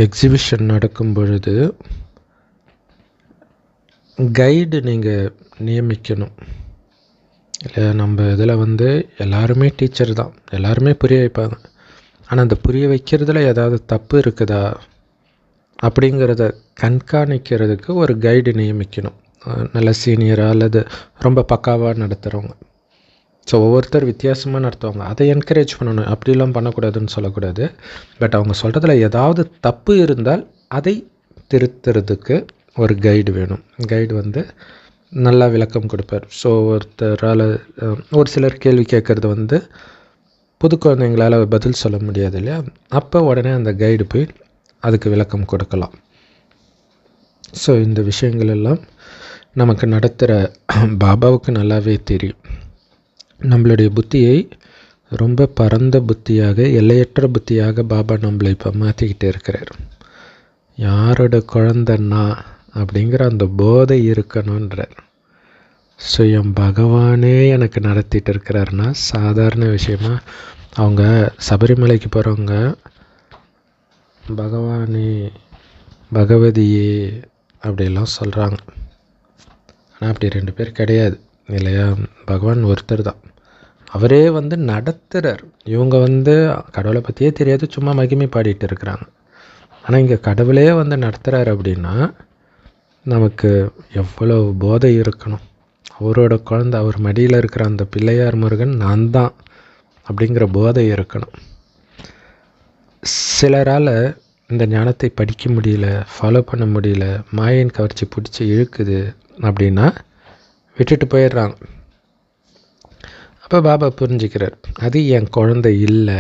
எக்ஸிபிஷன் நடக்கும் பொழுது கைடு நீங்கள் நியமிக்கணும் இல்லையா? நம்ம இதில் எல்லாருமே டீச்சர் தான், எல்லாருமே புரிய வைப்பாங்க. ஆனால் அந்த புரிய வைக்கிறதுல ஏதாவது தப்பு இருக்குதா அப்படிங்கிறத கண்காணிக்கிறதுக்கு ஒரு கைடு நியமிக்கணும். நல்ல சீனியராக அல்லது ரொம்ப பக்காவாக நடத்துகிறவங்க. ஸோ ஒவ்வொருத்தர் வித்தியாசமாக நடத்துவாங்க, அதை என்கரேஜ் பண்ணணும். அப்படிலாம் பண்ணக்கூடாதுன்னு சொல்லக்கூடாது. பட் அவங்க சொல்கிறதுல ஏதாவது தப்பு இருந்தால் அதை திருத்துறதுக்கு ஒரு கைடு வேணும். கைடு நல்லா விளக்கம் கொடுப்பார். ஸோ ஒருத்தரால் ஒரு சிலர் கேள்வி கேட்குறது புது குழந்தைங்களால் பதில் சொல்ல முடியாது இல்லையா? அப்போ உடனே அந்த கைடு போய் அதுக்கு விளக்கம் கொடுக்கலாம். ஸோ இந்த விஷயங்கள் எல்லாம் நமக்கு நடத்துகிற பாபாவுக்கு நல்லாவே தெரியும். நம்மளுடைய புத்தியை ரொம்ப பரந்த புத்தியாக, எல்லையற்ற புத்தியாக பாபா நம்மளை இப்போ மாற்றிக்கிட்டே இருக்கிறார். யாரோட குழந்தைன்னா அப்படிங்கிற அந்த போதை இருக்கணுன்றார். சுயம் பகவானே எனக்கு நடத்திட்டு இருக்கிறாருன்னா சாதாரண விஷயமா? அவங்க சபரிமலைக்கு போகிறவங்க பகவானே பகவதியே அப்படிலாம் சொல்கிறாங்க. ஆனால் அப்படி 2 பேர் கிடையாது இல்லையா? பகவான் ஒருத்தர் தான். அவரே நடத்துகிறார். இவங்க கடவுளை பற்றியே தெரியாது, சும்மா மகிமை பாடிட்டு இருக்கிறாங்க. ஆனால் இங்கே கடவுளே நடத்துகிறார் அப்படின்னா நமக்கு எவ்வளோ போதை இருக்கணும். அவரோட குழந்தை, அவர் மடியில் இருக்கிற அந்த பிள்ளையார் முருகன் நான் தான் அப்படிங்கிற போதை இருக்கணும். சிலரால் இந்த ஞானத்தை படிக்க முடியல, ஃபாலோ பண்ண முடியல, மாயின் கவர்ச்சி பிடிச்சி இழுக்குது அப்படின்னா விட்டுட்டு போயிடுறாங்க. அப்போ பாபா புரிஞ்சுக்கிறார், அது என் குழந்தை இல்லை,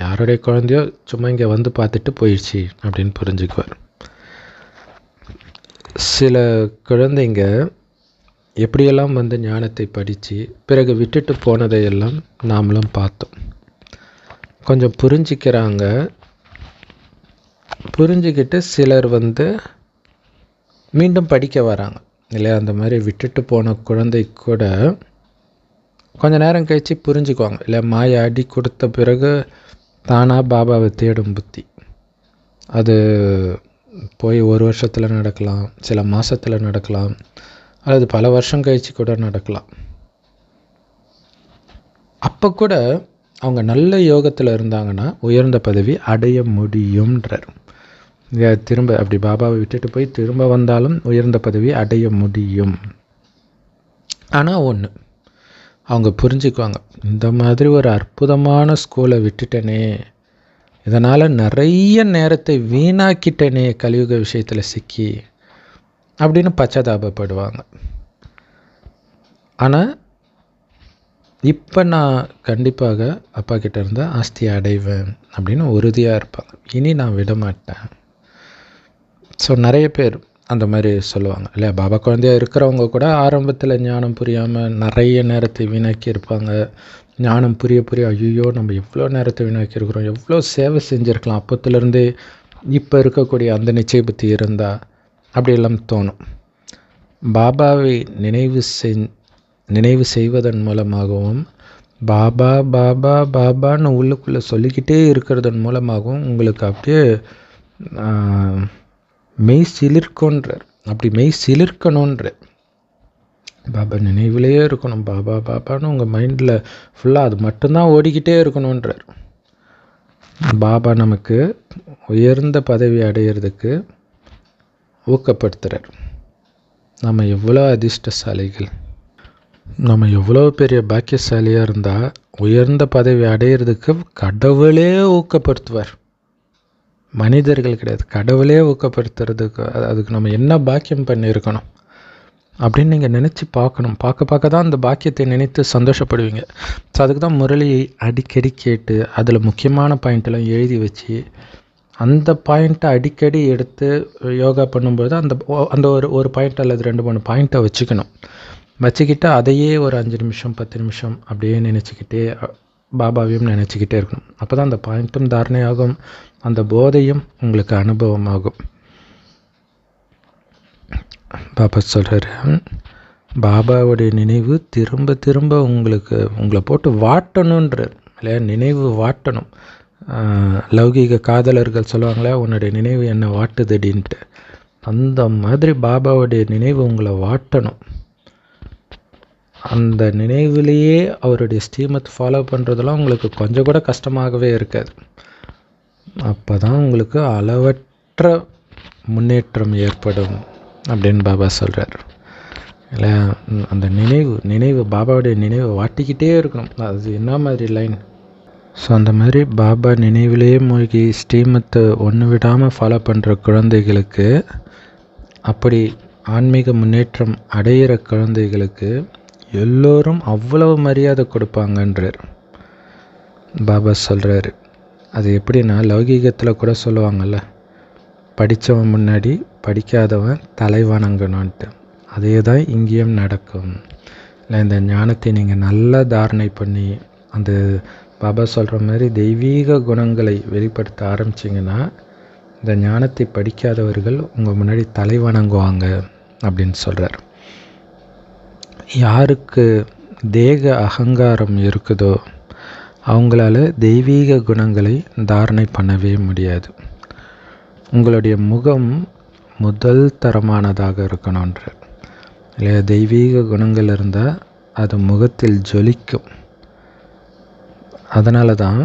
யாருடைய குழந்தையோ சும்மா இங்கே வந்து பார்த்துட்டு போயிடுச்சு அப்படின்னு புரிஞ்சுக்குவார். சில குழந்தைங்க எப்படியெல்லாம் வந்து ஞானத்தை படித்து பிறகு விட்டுட்டு போனதையெல்லாம் நாமளும் பார்த்தோம். கொஞ்சம் புரிஞ்சிக்கிறாங்க, புரிஞ்சுக்கிட்டு சிலர் வந்து மீண்டும் படிக்க வராங்க இல்லையா. அந்த மாதிரி விட்டுட்டு போன குழந்தை கூட கொஞ்ச நேரம் கழித்து புரிஞ்சுக்குவாங்க இல்லை. மாயை அடி கொடுத்த பிறகு தானாக பாபாவை தேடும் புத்தி, அது போய் ஒரு வருஷத்தில் நடக்கலாம், சில மாதத்தில் நடக்கலாம், அல்லது பல வருஷம் கழித்து கூட நடக்கலாம். அப்போ கூட அவங்க நல்ல யோகத்தில் இருந்தாங்கன்னா உயர்ந்த பதவி அடைய முடியும்ன்றார். திரும்ப அப்படி பாபாவை விட்டுட்டு போய் திரும்ப வந்தாலும் உயர்ந்த பதவி அடைய முடியும். ஆனால் ஒன்று அவங்க புரிஞ்சுக்குவாங்க, இந்த மாதிரி ஒரு அற்புதமான ஸ்கூலை விட்டுட்டேனே, இதனால் நிறைய நேரத்தை வீணாக்கிட்டேனே கலியுக விஷயத்தில் சிக்கி அப்படின்னு பச்சாதாபப்படுவாங்க. ஆனால் இப்போ நான் கண்டிப்பாக அப்பா கிட்ட இருந்தால் ஆஸ்தியை அடைவேன் அப்படின்னு உறுதியாக இருப்பாங்க. இனி நான் விட மாட்டேன். ஸோ நிறைய பேர் அந்த மாதிரி சொல்லுவாங்க இல்லையா. பாபா குழந்தையாக இருக்கிறவங்க கூட ஆரம்பத்தில் ஞானம் புரியாமல் நிறைய நேரத்தை வீணாக்கி இருப்பாங்க. ஞானம் புரிய புரிய ஐயோ நம்ம எவ்வளோ நேரத்தை வீணாக்கியிருக்கிறோம், எவ்வளோ சேவை செஞ்சுருக்கலாம், அப்போத்துலேருந்தே இப்போ இருக்கக்கூடிய அந்த நிச்சய புத்தி இருந்தால் அப்படியெல்லாம் தோணும். பாபாவை நினைவு செய்வதன் மூலமாகவும் பாபா பாபா பாபான்னு உள்ளுக்குள்ளே சொல்லிக்கிட்டே இருக்கிறதன் மூலமாகவும் உங்களுக்கு அப்படியே மெய் சிலிர்க்கோன்றார். அப்படி மெய் சிலிர்க்கணுன்ற பாபா நினைவிலேயே இருக்கணும், பாபா பாபான்னு உங்கள் மைண்டில் ஃபுல்லாக அது மட்டும்தான் ஓடிக்கிட்டே இருக்கணுன்றார். பாபா நமக்கு உயர்ந்த பதவி அடையிறதுக்கு ஊக்கப்படுத்துகிறார். நம்ம எவ்வளோ அதிர்ஷ்டசாலிகள், நம்ம எவ்வளோ பெரிய பாக்கியசாலியாக இருந்தால் உயர்ந்த பதவி அடையிறதுக்கு கடவுளே ஊக்கப்படுத்துவார். மனிதர்கள் கிடையாது, கடவுளே ஊக்கப்படுத்துறதுக்கு. அதுக்கு நம்ம என்ன பாக்கியம் பண்ணியிருக்கணும் அப்படின்னு நீங்கள் நினச்சி பார்க்கணும். பார்க்க தான் அந்த பாக்கியத்தை நினைத்து சந்தோஷப்படுவீங்க. ஸோ அதுக்கு தான் முரளியை அடிக்கடி கேட்டு அதில் முக்கியமான பாயிண்ட்டெல்லாம் எழுதி வச்சு அந்த பாயிண்ட்டை அடிக்கடி எடுத்து யோகா பண்ணும்போது அந்த ஒரு பாயிண்ட் அல்லது 2-3 பாயிண்ட்டை வச்சுக்கிட்டு அதையே ஒரு 5 நிமிஷம் 10 நிமிஷம் அப்படியே நினச்சிக்கிட்டே பாபாவையும் நினச்சிக்கிட்டே இருக்கணும். அப்போ தான் அந்த பாயிண்ட்டும் தாரணையாகும், அந்த போதையும் உங்களுக்கு அனுபவமாகும். பாபா சொல்கிறாரு, பாபாவுடைய நினைவு திரும்ப திரும்ப உங்களை போட்டு வாட்டணுன்றார் இல்லையா. நினைவு வாட்டணும். லௌகீக காதலர்கள் சொல்லுவாங்களே, உன்னுடைய நினைவு என்ன வாட்டுதடின்ட்டு. அந்த மாதிரி பாபாவுடைய நினைவு உங்களை வாட்டணும். அந்த நினைவிலேயே அவருடைய ஸ்ரீமத் ஃபாலோ பண்ணுறதெல்லாம் உங்களுக்கு கொஞ்சம் கூட கஷ்டமாகவே இருக்காது. அப்போ தான் உங்களுக்கு அளவற்ற முன்னேற்றம் ஏற்படும் அப்படின்னு பாபா சொல்கிறார் இல்லை. அந்த நினைவு பாபாவுடைய நினைவை வாட்டிக்கிட்டே இருக்கணும். அது என்ன மாதிரி லைன். ஸோ அந்த மாதிரி பாபா நினைவிலேயே மூழ்கி ஸ்ரீமத்தை ஒன்று விடாமல் ஃபாலோ பண்ணுற குழந்தைகளுக்கு, அப்படி ஆன்மீக முன்னேற்றம் அடையிற குழந்தைகளுக்கு எல்லோரும் அவ்வளவு மரியாதை கொடுப்பாங்கன்றார் பாபா சொல்கிறாரு. அது எப்படின்னா, லௌகீகத்தில் கூட சொல்லுவாங்கள்ல, படித்தவன் முன்னாடி படிக்காதவன் தலை வணங்கணுன்ட்டு. அதே தான் இங்கேயும் நடக்கும் இல்லை. இந்த ஞானத்தை நீங்கள் நல்லா தாரணை பண்ணி அந்த பாபா சொல்கிற மாதிரி தெய்வீக குணங்களை வெளிப்படுத்த ஆரம்பிச்சிங்கன்னா, இந்த ஞானத்தை படிக்காதவர்கள் உங்கள் முன்னாடி தலை வணங்குவாங்க அப்படின்னு சொல்கிறார். யாருக்கு தேக அகங்காரம் இருக்குதோ அவங்களால தெய்வீக குணங்களை தாரணை பண்ணவே முடியாது. உங்களுடைய முகம் முதல் தரமானதாக இருக்கணுன்றார் இல்லையா. தெய்வீக குணங்கள் இருந்தால் அது முகத்தில் ஜொலிக்கும். அதனால தான்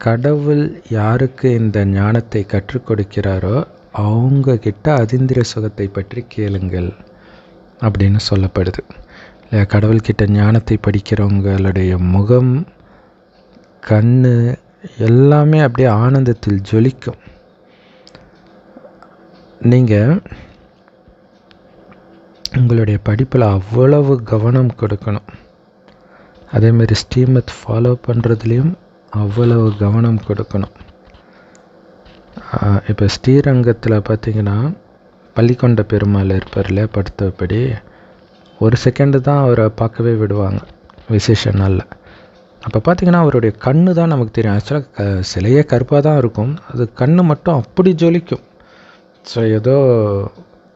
கடவுள் யாருக்கு இந்த ஞானத்தை கற்றுக் கொடுக்கிறாரோ அவங்கக்கிட்ட அதீந்திர சுகத்தை பற்றி கேளுங்கள் அப்படின்னு சொல்லப்படுது இல்லையா. கடவுள்கிட்ட ஞானத்தை படிக்கிறவங்களுடைய முகம், கண் எல்லாமே அப்படியே ஆனந்தத்தில் ஜொலிக்கும். நீங்கள் உங்களுடைய படிப்பில் அவ்வளவு கவனம் கொடுக்கணும். அதேமாரி ஸ்ரீமத் ஃபாலோ பண்ணுறதுலேயும் அவ்வளவு கவனம் கொடுக்கணும். இப்போ ஸ்ரீரங்கத்தில் பார்த்திங்கன்னா பள்ளிக்கொண்ட பெருமாள் இருப்பார் இல்லையா, படுத்தபடி ஒரு செகண்டு தான் அவரை பார்க்கவே விடுவாங்க விசேஷ நாளில். அப்போ பார்த்திங்கன்னா அவருடைய கண்ணு தான் நமக்கு தெரியும். ஆக்சுவலாக சிலையே கருப்பாக தான் இருக்கும், அது கண் மட்டும் அப்படி ஜொலிக்கும். ஸோ ஏதோ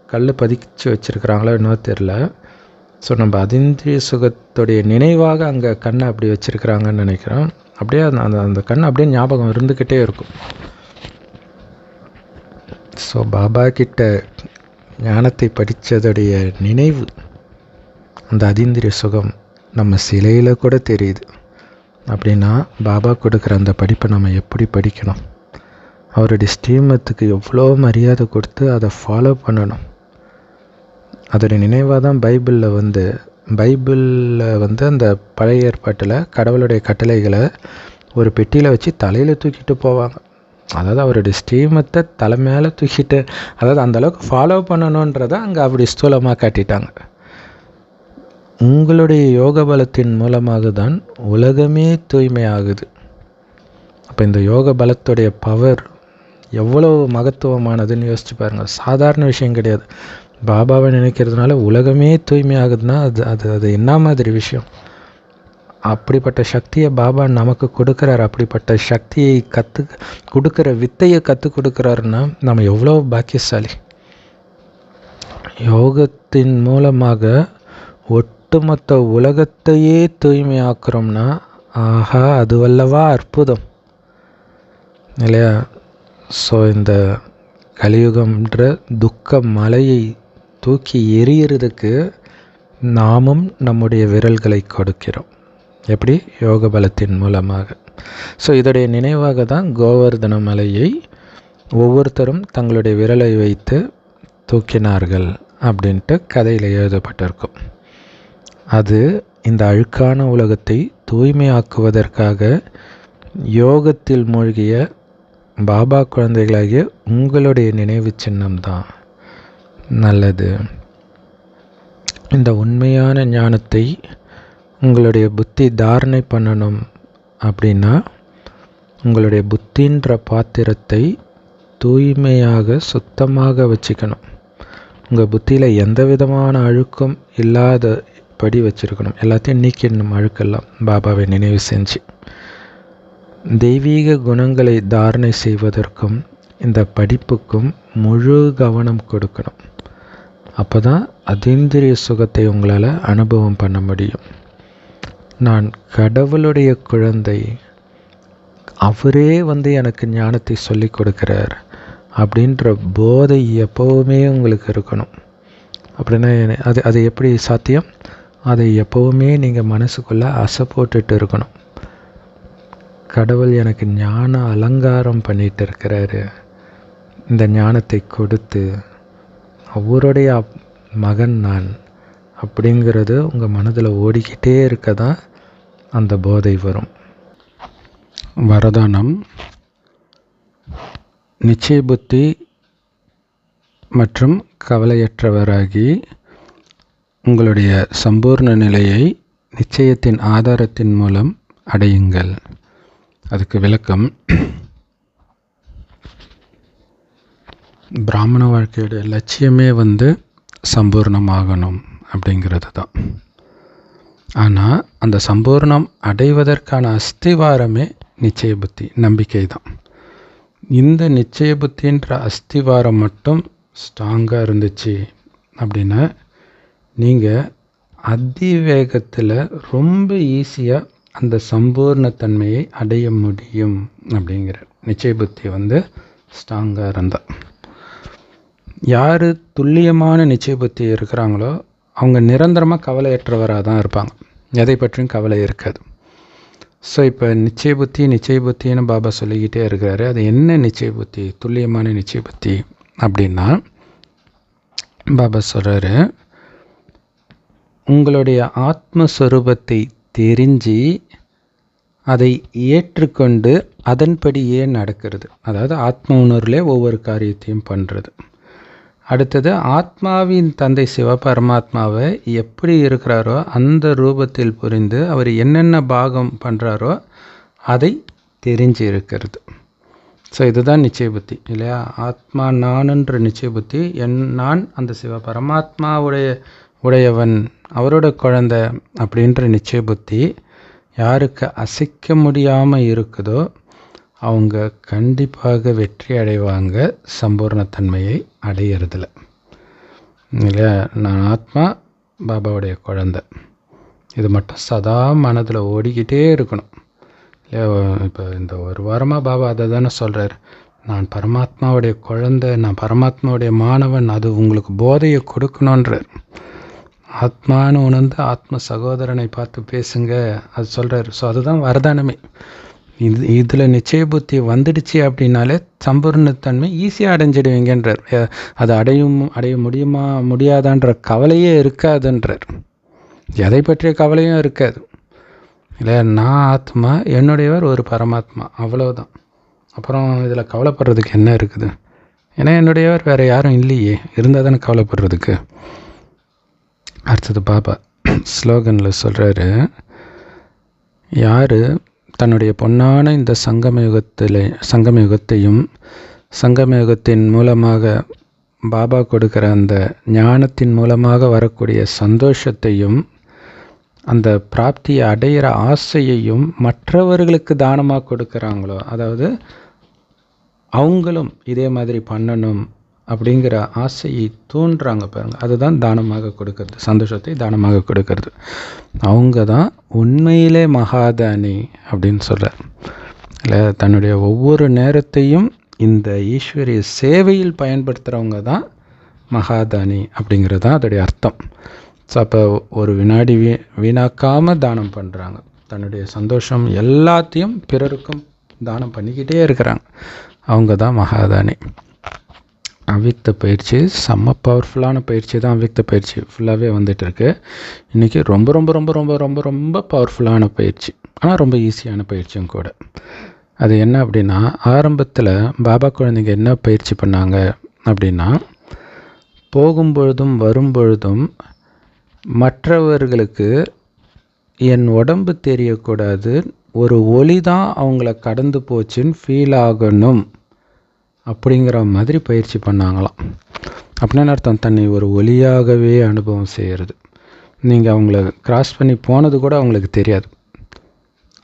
கல் பதிச்சு வச்சுருக்குறாங்களோ என்னவோ தெரில. ஸோ நம்ம அதீந்திரிய சுகத்துடைய நினைவாக அங்கே கண்ணை அப்படி வச்சுருக்குறாங்கன்னு நினைக்கிறோம். அப்படியே அந்த கண் அப்படியே ஞாபகம் இருந்துக்கிட்டே இருக்கும். ஸோ பாபா கிட்ட ஞானத்தை படித்ததுடைய நினைவு, அந்த அதீந்திரிய சுகம் நம்ம சிலையில் கூட தெரியுது. அப்படின்னா பாபா கொடுக்குற அந்த படிப்பை நம்ம எப்படி படிக்கணும், அவருடைய ஸ்ரீமத்துக்கு எவ்வளோ மரியாதை கொடுத்து அதை ஃபாலோ பண்ணணும். அதோடைய நினைவாக தான் பைபிளில் அந்த பழைய ஏற்பாட்டில் கடவுளுடைய கட்டளைகளை ஒரு பெட்டியில் வச்சு தலையில் தூக்கிட்டு போவாங்க. அதாவது அவருடைய ஸ்ரீமத்தை தலை மேலே தூக்கிட்டு, அதாவது அந்தளவுக்கு ஃபாலோ பண்ணணுன்றதை அங்கே அப்படி ஸ்தூலமாக காட்டிட்டாங்க. உங்களுடைய யோக பலத்தின் மூலமாக தான் உலகமே தூய்மையாகுது. அப்போ இந்த யோக பலத்துடைய பவர் எவ்வளோ மகத்துவமானதுன்னு யோசிச்சு பாருங்கள். சாதாரண விஷயம் கிடையாது. பாபாவை நினைக்கிறதுனால உலகமே தூய்மையாகுதுன்னா அது என்ன மாதிரி விஷயம். அப்படிப்பட்ட சக்தியை பாபா நமக்கு கொடுக்குறாரு. அப்படிப்பட்ட சக்தியை கொடுக்குற வித்தையை கற்றுக் கொடுக்குறாருன்னா நம்ம எவ்வளோ பாக்கியசாலி. யோகத்தின் மூலமாக ஒட்டுமொத்த உலகத்தையே தூய்மையாக்குறோம்னா ஆஹா, அதுவல்லவா அற்புதம் இல்லையா? ஸோ இந்த கலியுகம்ன்ற துக்க மலையை தூக்கி எறிகிறதுக்கு நாமும் நம்முடைய விரல்களை கொடுக்கிறோம். எப்படி? யோக பலத்தின் மூலமாக. ஸோ இதோடைய நினைவாக தான் கோவர்தன மலையை ஒவ்வொருத்தரும் தங்களுடைய விரலை வைத்து தூக்கினார்கள் அப்படின்ட்டு கதையில் எழுதப்பட்டிருக்கும். அது இந்த அழுக்கான உலகத்தை தூய்மையாக்குவதற்காக யோகத்தில் மூழ்கிய பாபா குழந்தைகளாகிய உங்களுடைய நினைவு சின்னம்தான். நல்லது. இந்த உண்மையான ஞானத்தை உங்களுடைய புத்தி தாரணை பண்ணணும் அப்படின்னா உங்களுடைய புத்தின்ற பாத்திரத்தை தூய்மையாக சுத்தமாக வச்சுக்கணும். உங்கள் புத்தியில் எந்த விதமான அழுக்கும் இல்லாதபடி வச்சுருக்கணும். எல்லாத்தையும் நீக்கிடணும் அழுக்கெல்லாம் பாபாவை நினைவு செஞ்சு. தெய்வீக குணங்களை தாரணை செய்வதற்கும் இந்த படிப்புக்கும் முழு கவனம் கொடுக்கணும். அப்போ தான் அதீந்திரிய சுகத்தை உங்களால் அனுபவம் பண்ண முடியும். நான் கடவுளுடைய குழந்தை, அவரே எனக்கு ஞானத்தை சொல்லி கொடுக்குறார் அப்படின்ற போதை எப்போவுமே உங்களுக்கு இருக்கணும். அப்படின்னா அது எப்படி சாத்தியம்? அதை எப்போவுமே நீங்கள் மனசுக்குள்ளே அசை போட்டுட்டு இருக்கணும். கடவுள் எனக்கு ஞான அலங்காரம் பண்ணிகிட்டு இருக்கிறாரு, இந்த ஞானத்தை கொடுத்து அவருடைய மகன் நான் அப்படிங்கிறது உங்கள் மனதில் ஓடிக்கிட்டே இருக்க தான் அந்த போதை வரும். வரதானம்: நிச்சய புத்தி மற்றும் கவலையற்றவராகி உங்களுடைய சம்பூர்ண நிலையை நிச்சயத்தின் ஆதாரத்தின் மூலம் அடையுங்கள். அதுக்கு விளக்கம்: பிராமண வாழ்க்கையோட லட்சியமே சம்பூர்ணமாகணும் அப்படிங்கிறது தான். ஆனால் அந்த சம்பூர்ணம் அடைவதற்கான அஸ்திவாரமே நிச்சய புத்தி, நம்பிக்கை தான். இந்த நிச்சய புத்தின்ற அஸ்திவாரம் மட்டும் ஸ்ட்ராங்காக இருந்துச்சு அப்படின்னா நீங்கள் அதிவேகத்தில் ரொம்ப ஈஸியாக அந்த சம்பூர்ணத்தன்மையை அடைய முடியும். அப்படிங்கிற நிச்சய புத்தி ஸ்ட்ராங்காக இருந்தால். யார் துல்லியமான நிச்சய புத்தி இருக்கிறாங்களோ அவங்க நிரந்தரமாக கவலையற்றவராக தான் இருப்பாங்க. எதை பற்றியும் கவலை இருக்காது. ஸோ இப்போ நிச்சய புத்தின்னு பாபா சொல்லிக்கிட்டே இருக்கிறாரு. அது என்ன நிச்சய புத்தி, துல்லியமான நிச்சய புத்தி அப்படின்னா, பாபா சொல்கிறாரு, உங்களுடைய ஆத்மஸ்வரூபத்தை தெரிஞ்சு அதை ஏற்றுக்கொண்டு அதன்படியே நடக்கிறது. அதாவது ஆத்ம உணர்விலே ஒவ்வொரு காரியத்தையும் பண்ணுறது. அடுத்தது ஆத்மாவின் தந்தை சிவபரமாத்மாவை எப்படி இருக்கிறாரோ அந்த ரூபத்தில் புரிந்து அவர் என்னென்ன பாகம் பண்ணுறாரோ அதை தெரிஞ்சு இருக்கிறது. ஸோ இதுதான் நிச்சய புத்தி இல்லையா? ஆத்மா நானுன்ற நிச்சய புத்தி, நான் அந்த உடையவன், அவரோட குழந்தை அப்படின்ற நிச்சய புத்தி யாருக்கு அசைக்க முடியாமல் இருக்குதோ அவங்க கண்டிப்பாக வெற்றி அடைவாங்க சம்பூர்ணத்தன்மையை அடையிறதில்ல இல்லையா? நான் ஆத்மா, பாபாவுடைய குழந்தை, இது மட்டும் சதா மனதில் ஓடிக்கிட்டே இருக்கணும் இல்லையா? இப்போ இந்த ஒரு வாரமாக பாபா அதை தானே சொல்கிறார், நான் பரமாத்மாவுடைய குழந்தை, நான் பரமாத்மாவுடைய மாணவன், அது உங்களுக்கு போதையை கொடுக்கணுன்றார். ஆத்மானு உணர்ந்து ஆத்ம சகோதரனை பார்த்து பேசுங்க அது சொல்கிறார். ஸோ அதுதான் வரதானமே. இதில் நிச்சய புத்தி வந்துடுச்சு அப்படின்னாலே சம்பூர்ணத்தன்மை ஈஸியாக அடைஞ்சிடுவீங்கன்றார். அது அடைய முடியுமா முடியாதான்ற கவலையே இருக்காதுன்றார். எதை பற்றிய கவலையும் இருக்காது இல்லையா? நான் ஆத்மா, என்னுடையவர் ஒரு பரமாத்மா, அவ்வளோதான். அப்புறம் இதில் கவலைப்படுறதுக்கு என்ன இருக்குது? ஏன்னா என்னுடையவர் வேறு யாரும் இல்லையே, இருந்தால் தானே கவலைப்படுறதுக்கு. அடுத்தது பாபா ஸ்லோகனில் சொல்கிறாரு, யார் தன்னுடைய பொன்னான இந்த சங்கமயுகத்தையும் சங்கமயுகத்தின் மூலமாக பாபா கொடுக்குற அந்த ஞானத்தின் மூலமாக வரக்கூடிய சந்தோஷத்தையும் அந்த பிராப்தியை அடையிற ஆசையையும் மற்றவர்களுக்கு தானமாக கொடுக்குறாங்களோ, அதாவது அவங்களும் இதே மாதிரி பண்ணணும் அப்படிங்கிற ஆசையை தூண்டுறாங்க பாருங்கள், அதுதான் தானமாக கொடுக்கறது, சந்தோஷத்தை தானமாக கொடுக்கறது. அவங்க தான் உண்மையிலே மகாதானி அப்படின்னு சொல்கிறார் இல்லை? தன்னுடைய ஒவ்வொரு நேரத்தையும் இந்த ஈஸ்வரிய சேவையில் பயன்படுத்துகிறவங்க தான் மகாதானி அப்படிங்கிறது தான் அதோடைய அர்த்தம். ஸோ அப்போ ஒரு வினாடி வீணாக்காமல் தானம் பண்ணுறாங்க, தன்னுடைய சந்தோஷம் எல்லாத்தையும் பிறருக்கும் தானம் பண்ணிக்கிட்டே இருக்கிறாங்க, அவங்க தான் மகாதானி. அவ்வியக்த பயிற்சி செம்ம பவர்ஃபுல்லான பயிற்சி தான். அவ்வியக்த பயிற்சி ஃபுல்லாகவே வந்துட்டுருக்கு. இன்றைக்கி ரொம்ப ரொம்ப ரொம்ப ரொம்ப ரொம்ப ரொம்ப பவர்ஃபுல்லான பயிற்சி, ஆனால் ரொம்ப ஈஸியான பயிற்சியும் கூட. அது என்ன அப்படின்னா, ஆரம்பத்தில் பாபா குழந்தைங்க என்ன பயிற்சி பண்ணாங்க அப்படின்னா, போகும்பொழுதும் வரும்பொழுதும் மற்றவர்களுக்கு என் உடம்பு தெரியக்கூடாது, ஒரு ஒளி தான் அவங்கள கடந்து போச்சுன்னு ஃபீல் ஆகணும் அப்படிங்கிற மாதிரி பயிற்சி பண்ணாங்களாம். அப்படின்னு அர்த்தம், தன்னை ஒரு ஒளியாகவே அனுபவம் செய்கிறது. நீங்கள் அவங்கள கிராஸ் பண்ணி போனது கூட அவங்களுக்கு தெரியாது,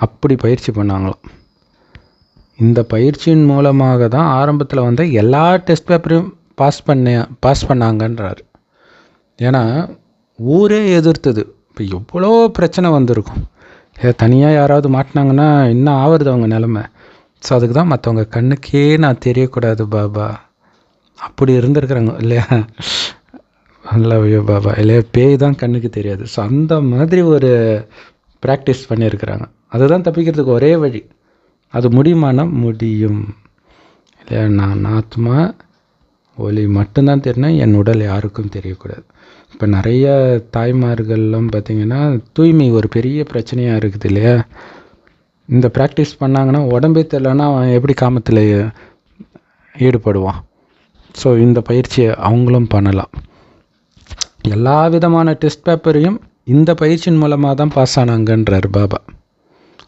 அப்படி பயிற்சி பண்ணாங்களாம். இந்த பயிற்சியின் மூலமாக தான் ஆரம்பத்தில் வந்து எல்லா டெஸ்ட் பேப்பரையும் பாஸ் பண்ணாங்கன்றார். ஏன்னா ஊரே எதிர்த்தது. இப்போ எவ்வளோ பிரச்சனை வந்திருக்கும், தனியாக யாராவது மாட்டினாங்கன்னா இன்னும் ஆவறது அவங்க நிலமை. ஸோ அதுக்கு தான் மற்றவங்க கண்ணுக்கே நான் தெரியக்கூடாது பாபா, அப்படி இருந்திருக்கிறாங்க இல்லையா? அல்லவையோ பாபா இல்லையா? பேய் தான் கண்ணுக்கு தெரியாது. ஸோ அந்த மாதிரி ஒரு ப்ராக்டிஸ் பண்ணியிருக்கிறாங்க. அதுதான் தப்பிக்கிறதுக்கு ஒரே வழி. அது முடியுமானா முடியும் இல்லையா? நான் ஆத்மா ஒளி மட்டும்தான் தெரியணும், என் உடல் யாருக்கும் தெரியக்கூடாது. இப்போ நிறைய தாய்மார்கள்லாம் பார்த்திங்கன்னா தூய்மை ஒரு பெரிய பிரச்சனையாக இருக்குது இல்லையா? இந்த ப்ராக்டிஸ் பண்ணாங்கன்னா உடம்பே தெரியலன்னா அவன் எப்படி காமத்தில் ஈடுபடுவான்? ஸோ இந்த பயிற்சியை அவங்களும் பண்ணலாம். எல்லா விதமான டெஸ்ட் பேப்பரையும் இந்த பயிற்சியின் மூலமாக தான் பாஸ் ஆனாங்கன்றார் பாபா.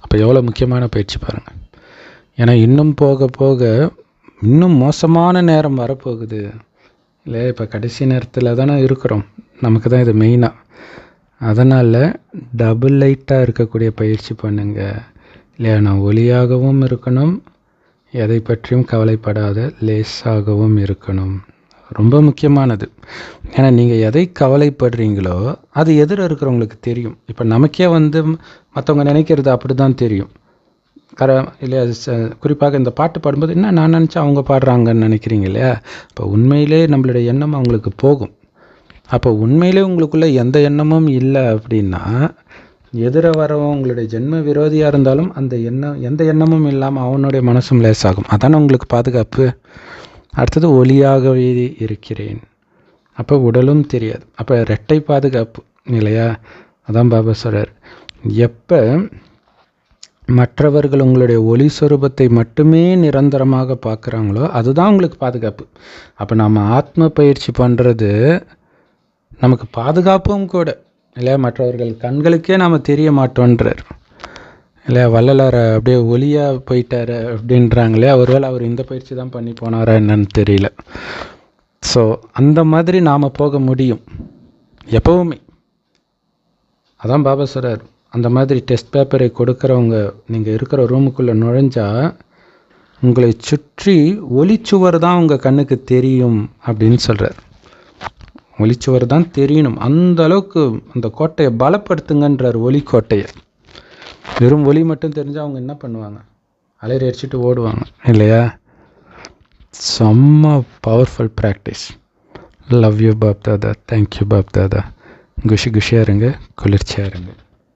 அப்போ எவ்வளோ முக்கியமான பயிற்சி பாருங்கள். ஏன்னா இன்னும் போக போக இன்னும் மோசமான நேரம் வரப்போகுது இல்லையா? இப்போ கடைசி நேரத்தில் தானே இருக்கிறோம், நமக்கு தான் இது மெயினாக. அதனால் டபுள் லைட்டாக இருக்கக்கூடிய பயிற்சி பண்ணுங்கள் இல்லையா? நான் ஒளியாகவும் இருக்கணும், எதை பற்றியும் கவலைப்படாத லேசாகவும் இருக்கணும். ரொம்ப முக்கியமானது. ஏன்னா நீங்கள் எதை கவலைப்படுறீங்களோ அது எதிர இருக்கிறவங்களுக்கு தெரியும். இப்போ நமக்கே வந்து மற்றவங்க நினைக்கிறது அப்படி தான் தெரியும் இல்லையா? குறிப்பாக இந்த பாட்டு பாடும்போது என்ன நான் நினச்சா அவங்க பாடுறாங்கன்னு நினைக்கிறீங்க இல்லையா? இப்போ உண்மையிலே நம்மளுடைய எண்ணம் அவங்களுக்கு போகும். அப்போ உண்மையிலே உங்களுக்குள்ளே எந்த எண்ணமும் இல்லை அப்படின்னா, எதிர வரவன் உங்களுடைய ஜென்ம விரோதியாக இருந்தாலும் அந்த எந்த எண்ணமும் இல்லாமல் அவனுடைய மனசும் லேசாகும். அதானே உங்களுக்கு பாதுகாப்பு. அடுத்தது ஒளியாகவே இருக்கிறேன், அப்போ உடலும் தெரியாது, அப்போ இரட்டை பாதுகாப்பு இல்லையா? அதான் பாபா சொல்கிறார், எப்போ மற்றவர்கள் உங்களுடைய ஒளி சொரூபத்தை மட்டுமே நிரந்தரமாக பார்க்குறாங்களோ அதுதான் உங்களுக்கு பாதுகாப்பு. அப்போ நம்ம ஆத்ம பயிற்சி பண்ணுறது நமக்கு பாதுகாப்பும் கூட இல்லையா? மற்றவர்கள் கண்களுக்கே நாம் தெரிய மாட்டோன்றார் இல்லையா? வள்ளலார் அப்படியே ஒளியாக போயிட்டார் அப்படின்றாங்களே, ஒருவேளை அவர் இந்த பயிற்சி தான் பண்ணி போனாரா என்னன்னு தெரியல. ஸோ அந்த மாதிரி நாம் போக முடியும் எப்போவுமே. அதான் பாபா சொல்கிறார், அந்த மாதிரி டெஸ்ட் பேப்பரை கொடுக்குறவங்க நீங்கள் இருக்கிற ரூமுக்குள்ளே நுழைஞ்சா உங்களை சுற்றி ஒளிச்சுவர் தான் உங்கள் கண்ணுக்கு தெரியும் அப்படின்னு சொல்கிறார். ஒளிச்சுவர் தான் தெரியணும். அந்த அளவுக்கு அந்த கோட்டையை பலப்படுத்துங்கன்றார், ஒளிக்கோட்டையை. வெறும் ஒளி மட்டும் தெரிஞ்சால் அவங்க என்ன பண்ணுவாங்க? அலையை அடிச்சுட்டு ஓடுவாங்க இல்லையா? செம்ம powerful practice. Love you Bap Dada. Thank you Bap Dada. குஷியாக இருங்க, குளிர்ச்சியாக இருங்க.